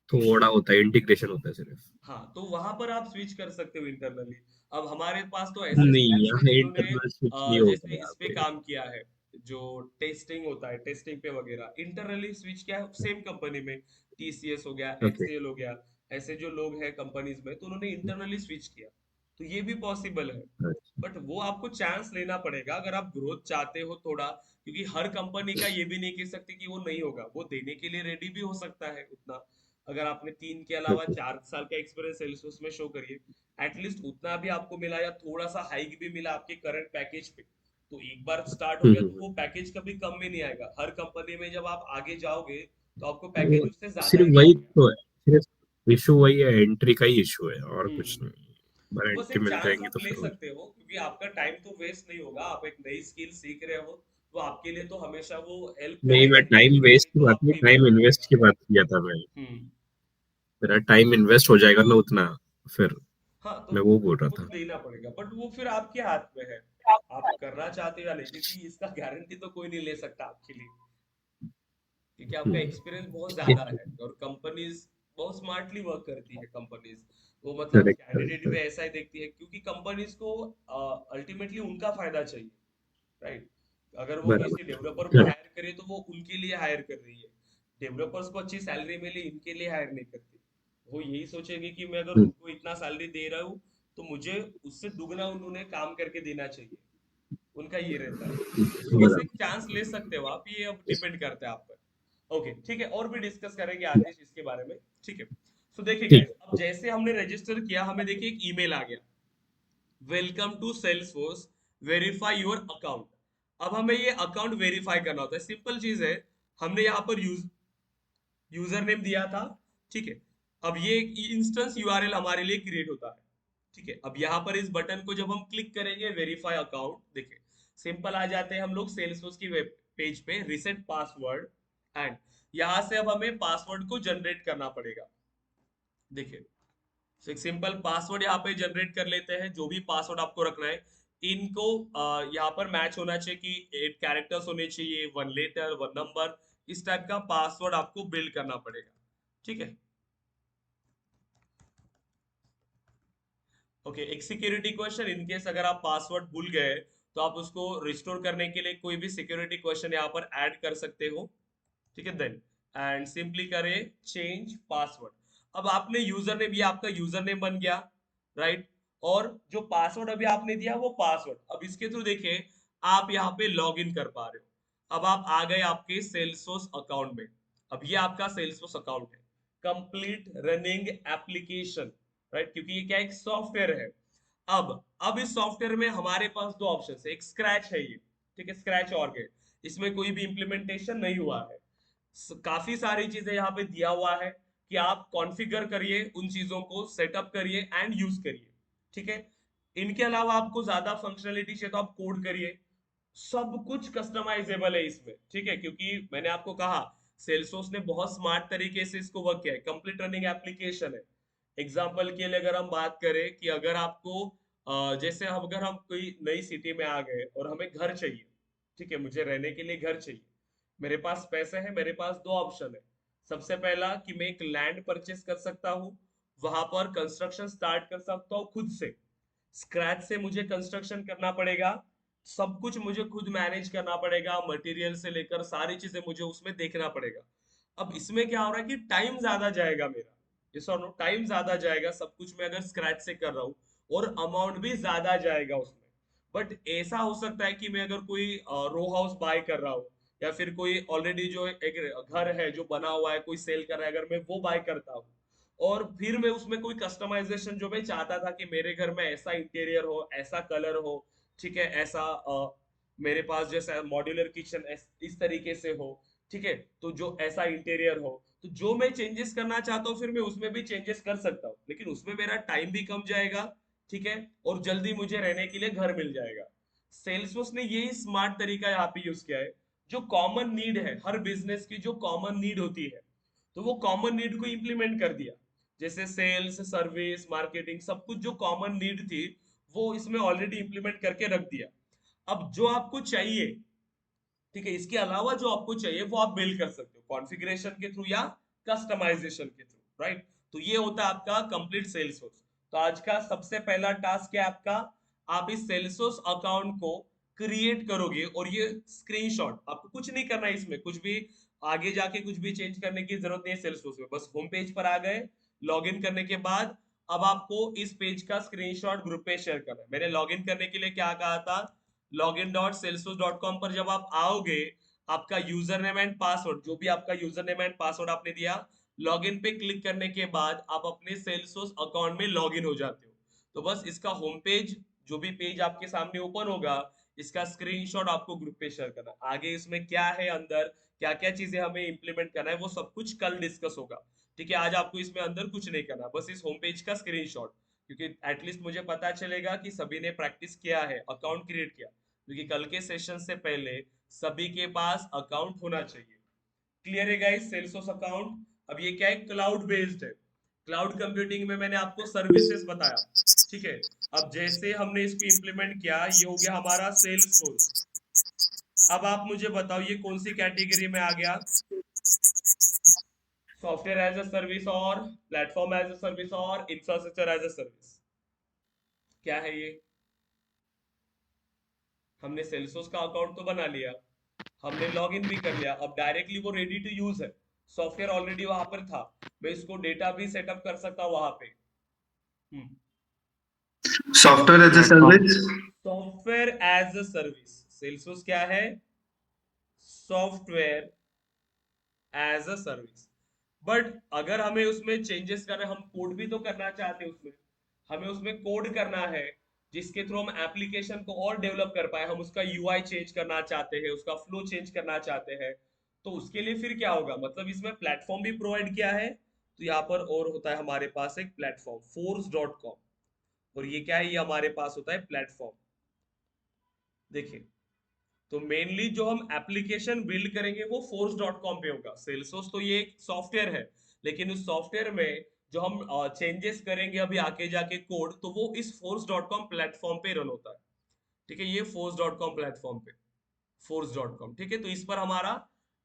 थोड़ा होता है, इंटीग्रेशन होता है सिर्फ। हाँ, तो वहां पर आप स्विच कर सकते हो इंटरनली। अब हमारे पास तो ऐसे नहीं, स्टूडेंट्स हैं यहाँ जिन्होंने इंटरनल स्विच नहीं होगा जैसे यहाँ इस पे पे। काम किया है, जो टेस्टिंग होता है, टेस्टिंग पे वगैरह इंटरनली स्विच किया है सेम कंपनी में। टीसीएस हो गया, ओके। एचसीएल हो गया, ऐसे जो लोग हैं कंपनीज में, तो उन्होंने इंटरनली स्विच किया। तो ये भी पॉसिबल है। बट वो आपको चांस लेना पड़ेगा अगर आप ग्रोथ चाहते हो थोड़ा, क्योंकि हर कंपनी का ये भी नहीं कह सकते कि वो नहीं होगा, वो देने के लिए रेडी भी हो सकता है उतना। अगर आपने 3 के अलावा ओके। 4 साल का एक्सपीरियंस सेल्सियस में शो करिए, एटलीस्ट उतना भी आपको मिला या थोड़ा सा हाइक भी मिला आपके करंट पैकेज पे, तो एक बार स्टार्ट हो गया तो वो पैकेज कभी कम में नहीं आएगा। हर कंपनी में जब आप आगे जाओगे तो आपको पैकेज वो उससे ज्यादा ही सिर्फ वही मिलेगा। तो है, सिर्फ इशू वही है, एंट्री का ही इशू है और कुछ हम्म, नहीं। बार तो बस एंट्री एक मिल चांस जाएंगी आप तो ले फिर हो सकते हो, क्योंकि आपका टाइम तो वेस्ट नहीं होगा, आप एक नई स्किल सीख रहे हो, तो आपके लिए तो हमेशा वो हेल्प नहीं, करेगा मैं ही, टाइम कहीं वेस्ट की तो बात आपको नहीं, टाइम इम्प्रूव इन्वेस्ट करेगा। की बात किया था मैं। हम्म, मेरा टाइम इन्वेस्ट हो जाएगा ना उतना, फिर हाँ, तो मैं वो बोल रहा वो तो था। देना पड़ेगा, बट वो फिर आपके हाथ में है, आप करना चाहते हो या नहीं, क्योंकि इसका गारंटी तो कोई नहीं ले सकता आपके लिए, क्योंकि आपका एक्सपीरियंस बहुत ज्यादा है। और कंपनीज बहुत स्मार्टली वर्क करती है कंपनीज, वो मतलब करेक्ट कैंडिडेट भी करेक्ट। ऐसा ही देखती है, क्योंकि कंपनीज को अल्टीमेटली उनका फायदा चाहिए, राइट। अगर वो किसी बराबर। डेवलपर को करेक्ट। हायर करे तो वो उनके लिए हायर कर रही है। डेवलपर्स को अच्छी सैलरी मिले इनके लिए हायर नहीं करती। वो यही सोचेंगे कि मैं अगर उनको इतना सैलरी दे रहा हूँ तो मुझे उससे दुगना उन्होंने काम करके देना चाहिए। उनका ये रहता है। तो वैसे बराबर। चांस ले सकते हो आप, ये अब डिपेंड करता है आप पर। ओके ठीक है, और भी डिस्कस करेंगे आगे इसके बारे में। ठीक है, तो देखिए गाइस, ठीक। अब जैसे हमने रजिस्टर किया, हमें देखिए एक ईमेल आ गया, welcome to Salesforce, verify your account. अब हमें ये अकाउंट वेरीफाई करना होता है, सिंपल चीज है। हमने यहाँ पर यूजर नेम दिया था, ठीक है। अब ये इंस्टेंस यूआरएल हमारे लिए क्रिएट होता है, ठीक है। अब यहाँ पर इस बटन को जब हम क्लिक करेंगे वेरीफाई अकाउंट, देखिए सिंपल आ जाते हैं हम लोग सेल्सफोर्स की वेब पेज पे, रिसेट पासवर्ड, एंड यहाँ से अब हमें पासवर्ड को जनरेट करना पड़ेगा। देखिए, तो एक सिंपल पासवर्ड यहाँ पे जनरेट कर लेते हैं, जो भी पासवर्ड आपको रखना है। इनको यहाँ पर मैच होना चाहिए कि 8 कैरेक्टर्स होने चाहिए, 1 लेटर 1 नंबर, इस टाइप का पासवर्ड आपको बिल्ड करना पड़ेगा, ठीक है। ओके, एक सिक्योरिटी क्वेश्चन, इनकेस अगर आप पासवर्ड भूल गए तो आप उसको रिस्टोर करने के लिए कोई भी सिक्योरिटी क्वेश्चन यहाँ पर ऐड कर सकते हो, ठीक है। देन एंड सिंपली करें चेंज पासवर्ड। अब आपने यूजर नेम, ये आपका यूजर नेम बन गया, राइट। और जो पासवर्ड अभी आपने दिया वो पासवर्ड, अब इसके थ्रू देखिए आप यहाँ पे लॉग इन कर पा रहे हो। अब आप आ गए आपके सेल्सफोर्स अकाउंट में। अब ये आपका सेल्सफोर्स अकाउंट है, कंप्लीट रनिंग एप्लीकेशन, राइट, क्योंकि ये क्या एक सॉफ्टवेयर है। अब इस सॉफ्टवेयर में हमारे पास दो ऑप्शन है, एक स्क्रैच है ये, ठीक है, स्क्रैच और गेट, इसमें कोई भी इंप्लीमेंटेशन नहीं हुआ है। काफी सारी चीजें यहाँ पे दिया हुआ है कि आप कॉन्फ़िगर करिए, उन चीजों को सेटअप करिए एंड यूज करिए, ठीक है। इनके अलावा आपको ज्यादा फंक्शनलिटी चाहिए तो आप कोड करिए, सब कुछ कस्टमाइजेबल है इसमें, ठीक है। क्योंकि मैंने आपको कहा सेल्सफोर्स ने बहुत स्मार्ट तरीके से इसको वर्क किया है, कंप्लीट रनिंग एप्लीकेशन है। एग्जाम्पल के लिए अगर हम बात करें कि अगर आपको जैसे अगर हम कोई नई सिटी में आ गए और हमें घर चाहिए, ठीक है, मुझे रहने के लिए घर चाहिए, मेरे पास पैसे हैं, मेरे पास दो ऑप्शन है। सबसे पहला कि मैं एक लैंड परचेस कर सकता हूँ, वहां पर कंस्ट्रक्शन स्टार्ट कर सकता हूँ खुद से, स्क्रैच से मुझे कंस्ट्रक्शन करना पड़ेगा, सब कुछ मुझे खुद मैनेज करना पड़ेगा, मटेरियल से लेकर सारी चीजें मुझे उसमें देखना पड़ेगा। अब इसमें क्या हो रहा है कि टाइम ज्यादा जाएगा मेरा, इस और नो टाइम ज्यादा जाएगा सब कुछ मैं अगर स्क्रैच से कर रहा हूँ, और अमाउंट भी ज्यादा जाएगा उसमें। बट ऐसा हो सकता है कि मैं अगर कोई रो हाउस बाय कर रहा हूँ, या फिर कोई ऑलरेडी जो एक घर है जो बना हुआ है कोई सेल कर रहा है, अगर मैं वो बाय करता हूँ, और फिर मैं उसमें कोई कस्टमाइजेशन जो मैं चाहता था कि मेरे घर में ऐसा इंटीरियर हो, ऐसा कलर हो, ठीक है, ऐसा मेरे पास जैसा मॉड्यूलर किचन इस तरीके से हो, ठीक है, तो जो ऐसा इंटीरियर हो, तो जो मैं चेंजेस करना चाहता हूँ फिर मैं उसमें भी चेंजेस कर सकता हूँ, लेकिन उसमें मेरा टाइम भी कम जाएगा, ठीक है, और जल्दी मुझे रहने के लिए घर मिल जाएगा। सेल्सफोर्स ने यही स्मार्ट तरीका यहाँ पे यूज किया है। जो कॉमन नीड है हर बिजनेस की, जो कॉमन नीड होती है, तो वो कॉमन नीड को इम्प्लीमेंट कर दिया। जैसे सेल्स, सर्विस, मार्केटिंग, सब कुछ जो कॉमन नीड थी वो इसमें ऑलरेडी इम्प्लीमेंट करके रख दिया। अब जो आपको चाहिए, ठीक है, इसके अलावा जो आपको चाहिए वो आप बिल्ड कर सकते हो कॉन्फ़िगरेशन के थ्रू या कस्टमाइजेशन के थ्रू, राइट। तो ये होता है आपका कंप्लीट सेल्सफोर्स। तो आज का सबसे पहला टास्क है आपका, आप इस सेल्सफोर्स अकाउंट को क्रिएट करोगे, और ये स्क्रीनशॉट, आपको कुछ नहीं करना है इसमें, कुछ भी आगे जाके कुछ भी चेंज करने की जरूरत नहीं है सेल्सफोर्स में, बस होम पेज पर आ गए, लॉगिन करने के बाद अब आपको इस पेज का स्क्रीनशॉट ग्रुप पे शेयर करना है। मैंने लॉगिन करने के लिए क्या कहा था, login.salesforce.com पर जब आप आओगे, आपका यूजर नेम एंड पासवर्ड, जो भी आपका यूजर नेम एंड पासवर्ड आपने दिया, लॉगिन पे क्लिक करने के बाद आप अपने सेल्सफोर्स अकाउंट में लॉगिन हो जाते हो। तो बस इसका होम पेज, जो भी पेज आपके सामने ओपन होगा, इसका स्क्रीनशॉट आपको ग्रुप पे शेयर करना। आगे इसमें क्या है, अंदर क्या क्या चीजें हमें इंप्लीमेंट करना है, वो सब कुछ कल डिस्कस होगा, ठीक है। आज आपको इसमें अंदर कुछ नहीं करना, बस इस होम पेज का स्क्रीनशॉट, क्योंकि एटलीस्ट मुझे पता चलेगा कि सभी ने प्रैक्टिस किया है, अकाउंट क्रिएट किया, क्योंकि कल के सेशन से पहले सभी के पास अकाउंट होना चाहिए। क्लियर है गाइस, सेल्सफोर्स अकाउंट। अब ये क्या है, क्लाउड बेस्ड है। क्लाउड कंप्यूटिंग में मैंने आपको सर्विसेज बताया, ठीक है। अब जैसे हमने इसको इंप्लीमेंट किया, ये हो गया हमारा सेल्सफोर्स। अब आप मुझे बताओ ये कौन सी कैटेगरी में आ गया, सॉफ्टवेयर एज अ सर्विस और प्लेटफॉर्म एज अ सर्विस और इंफ्रास्ट्रक्चर एज अ सर्विस, क्या है ये। हमने सेल्सफोर्स का अकाउंट तो बना लिया, हमने लॉग इन भी कर लिया, अब डायरेक्टली वो रेडी टू यूज है, सॉफ्टवेयर ऑलरेडी वहां पर था, मैं इसको डेटा भी सेटअप कर सकता हूँ वहां पे। Software as a service. Software as a service, Salesforce क्या है? Software as a service. But अगर हमें उसमें चेंजेस करना है, हम कोड भी तो करना चाहते हैं उसमें, हमें उसमें कोड करना है जिसके थ्रू हम एप्लीकेशन को और डेवलप कर पाए, हम उसका यूआई चेंज करना चाहते हैं, उसका फ्लो चेंज करना चाहते हैं, तो उसके लिए फिर क्या होगा, मतलब इसमें प्लेटफॉर्म भी प्रोवाइड किया है। तो यहाँ पर और होता है हमारे पास एक प्लेटफॉर्म force.com, और ये क्या है, ये हमारे पास होता है प्लेटफॉर्म। देखिए, तो मेनली जो हम एप्लीकेशन बिल्ड करेंगे वो force.com पे होगा। सेल्सफोर्स तो ये एक सॉफ्टवेयर है, लेकिन उस सॉफ्टवेयर में जो हम चेंजेस करेंगे अभी आके जाके कोड, तो वो इस force.com प्लेटफॉर्म पे रन होता है। ठीक है, ये force.com प्लेटफॉर्म पे, force.com, ठीक है। तो इस पर हमारा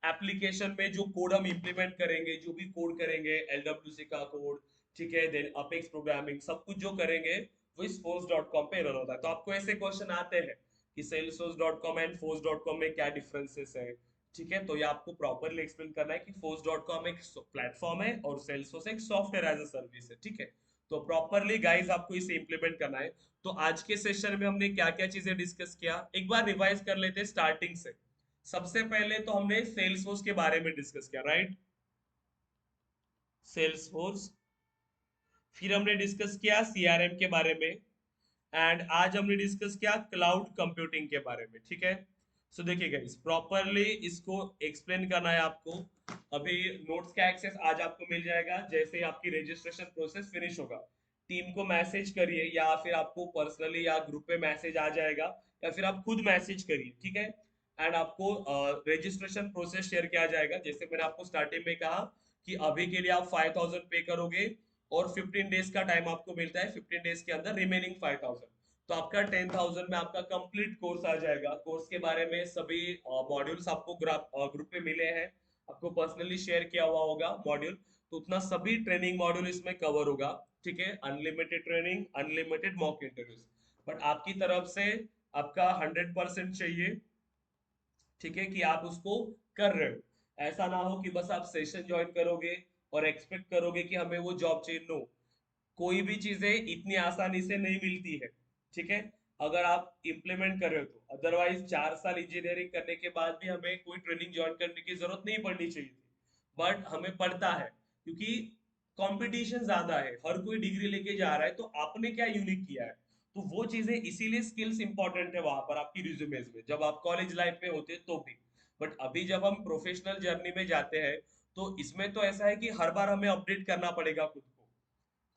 एप्लीकेशन में जो कोड हम इंप्लीमेंट करेंगे, जो भी कोड करेंगे, LWC का कोड, ठीक है, देन अपेक्स प्रोग्रामिंग, सब कुछ जो करेंगे वो इस force.com पे रन होता है। तो आपको ऐसे क्वेश्चन आते हैं कि salesforce.com एंड force.com में क्या डिफरेंसेस है, ठीक है। तो ये आपको प्रॉपरली एक्सप्लेन करना है कि force.com एक प्लेटफॉर्म है और salesforce एक सॉफ्टवेयर एज अ सर्विस है, ठीक है। तो प्रॉपरली गाइस आपको इसे इंप्लीमेंट करना है। तो आज के सेशन में हमने क्या क्या चीजें डिस्कस किया, एक बार रिवाइज कर लेते हैं स्टार्टिंग से। सबसे पहले तो हमने सेल्सफोर्स के बारे में डिस्कस किया, राइट? सेल्सफोर्स। फिर हमने डिस्कस किया सीआरएम के बारे में, एंड आज हमने डिस्कस किया क्लाउड कंप्यूटिंग के बारे में, ठीक है। सो देखिए गाइस, प्रॉपरली इसको एक्सप्लेन करना है आपको। अभी नोट्स का एक्सेस आज आपको मिल जाएगा जैसे ही आपकी रजिस्ट्रेशन प्रोसेस फिनिश होगा। टीम को मैसेज करिए, या फिर आपको पर्सनली या ग्रुप पे मैसेज आ जाएगा, या फिर आप खुद मैसेज करिए, ठीक है। एंड आपको रजिस्ट्रेशन प्रोसेस शेयर किया जाएगा, जैसे मैंने आपको स्टार्टिंग में कहा कि अभी के लिए आप 5000 पे करोगे और 15 डेज का टाइम आपको मिलता है, 15 डेज के अंदर रिमेनिंग 5000, तो आपका 10,000 में आपका कंप्लीट कोर्स आ जाएगा। कोर्स के बारे में सभी मॉड्यूल्स आपको ग्रुप पे मिले हैं, आपको पर्सनली शेयर किया हुआ होगा मॉड्यूल, तो उतना सभी ट्रेनिंग मॉड्यूल इसमें कवर होगा, ठीक है। Unlimited training, unlimited mock interviews, but आपकी तरफ से आपका 100% चाहिए, ठीक है, कि आप उसको कर रहे हो। ऐसा ना हो कि बस आप सेशन ज्वाइन करोगे और एक्सपेक्ट करोगे कि हमें वो जॉब चाहिए। नो, कोई भी चीजें इतनी आसानी से नहीं मिलती है, ठीक है, अगर आप इम्प्लीमेंट कर रहे हो तो। अदरवाइज 4 साल इंजीनियरिंग करने के बाद भी हमें कोई ट्रेनिंग ज्वाइन करने की जरूरत नहीं पड़नी चाहिए थी, बट हमें पड़ता है क्योंकि कंपटीशन ज्यादा है, हर कोई डिग्री लेके जा रहा है, तो आपने क्या यूनिक किया है, तो वो चीजें, इसीलिए स्किल्स इंपॉर्टेंट है वहां पर आपकी रिज्यूमेज में, जब आप कॉलेज लाइफ में होते तो भी। बट अभी जब हम प्रोफेशनल जर्नी में जाते हैं, तो इसमें तो ऐसा है कि हर बार हमें अपडेट करना पड़ेगा खुद को,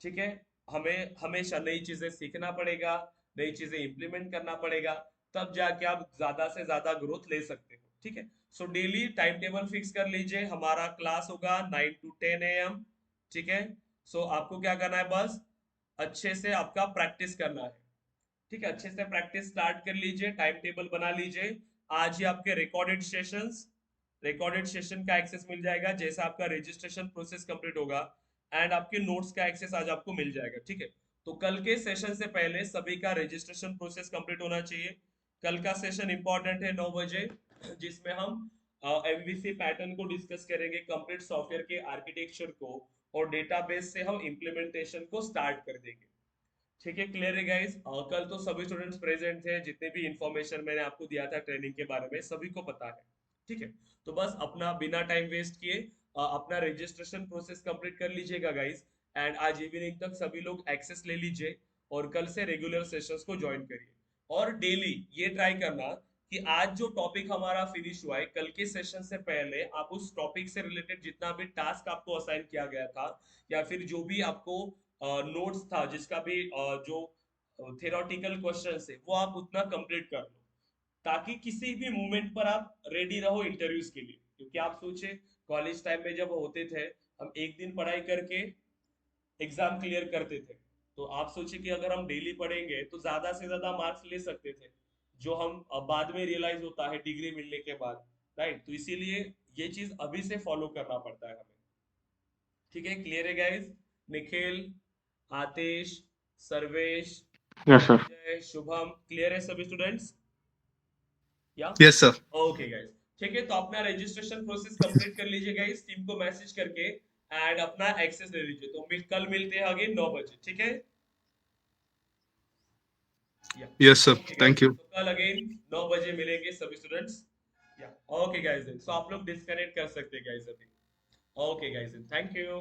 ठीक है। हमें हमेशा नई चीजें सीखना पड़ेगा, नई चीजें इंप्लीमेंट करना पड़ेगा, तब जाके आप ज्यादा से ज्यादा ग्रोथ ले सकते हो, ठीक है। So daily time table fix कर लीजिए, हमारा क्लास होगा 9 to 10 AM, ठीक है। सो आपको क्या करना है, बस अच्छे से आपका प्रैक्टिस करना है, ठीक है। अच्छे से प्रैक्टिस स्टार्ट कर लीजिए, टाइम टेबल बना लीजिए। आज ही आपके रिकॉर्डेड सेशन का एक्सेस मिल जाएगा जैसे आपका रजिस्ट्रेशन प्रोसेस कंप्लीट होगा, एंड आपके नोट्स का एक्सेस आज आपको मिल जाएगा, ठीक है। तो कल के सेशन से पहले सभी का रजिस्ट्रेशन प्रोसेस कंप्लीट होना चाहिए। कल का सेशन इंपॉर्टेंट है 9 बजे, जिसमें हम एमवीसी पैटर्न को डिस्कस करेंगे, कंप्लीट सॉफ्टवेयर के आर्किटेक्चर को, और डेटाबेस से हम इंप्लीमेंटेशन को स्टार्ट कर देंगे, ठीक है। क्लियर है गाइस? कल तो सभी स्टूडेंट्स प्रेजेंट थे, जितने भी इंफॉर्मेशन मैंने आपको दिया था ट्रेनिंग के बारे में सभी को पता है, ठीक है। तो बस अपना बिना टाइम वेस्ट किए अपना रजिस्ट्रेशन प्रोसेस कंप्लीट कर लीजिएगा गाइस, एंड आज इवनिंग तक सभी लोग एक्सेस ले लीजिए, और कल से रेगुलर सेशंस को ज्वाइन करिए। और डेली ये ट्राई करना कि आज जो टॉपिक हमारा फिनिश हुआ है, कल के सेशन से पहले आप उस टॉपिक से रिलेटेड जितना भी टास्क आपको असाइन किया गया था, या फिर जो भी आपको नोट्स था, जिसका भी जो थेरोटिकल क्वेश्चन है, वो आप उतना कंप्लीट कर लो, ताकि किसी भी मोमेंट पर आप रेडी रहो इंटरव्यूज के लिए। क्योंकि आप सोचे, कॉलेज टाइम में जब होते थे, हम एक दिन पढ़ाई करके एग्जाम क्लियर करते थे, तो आप सोचे कि अगर हम डेली पढ़ेंगे तो ज्यादा से ज्यादा मार्क्स ले सकते थे, जो हम बाद में रियलाइज होता है डिग्री मिलने के बाद, राइट। तो इसीलिए ये चीज अभी से फॉलो करना पड़ता है हमें, ठीक है। क्लियर है गाइस? निखिल, आतिश, सर्वेश, Yes, sir. जय, शुभम, क्लियर है सभी स्टूडेंट्स? या Yes, sir. ओके गाइस, ठीक है। तो अपना रजिस्ट्रेशन प्रोसेस कंप्लीट कर लीजिए गाइस, टीम को मैसेज करके, एंड अपना एक्सेस ले लीजिए। तो कल मिलते हैं अगेन 9 बजे, ठीक है। Yes, sir. Okay, Thank guys. you. तो कल अगेन 9 बजे मिलेंगे सभी स्टूडेंट्स। या ओके गाइस, सो आप लोग डिस्कनेक्ट कर सकते हैं गाइस अभी। Okay guys, thank you.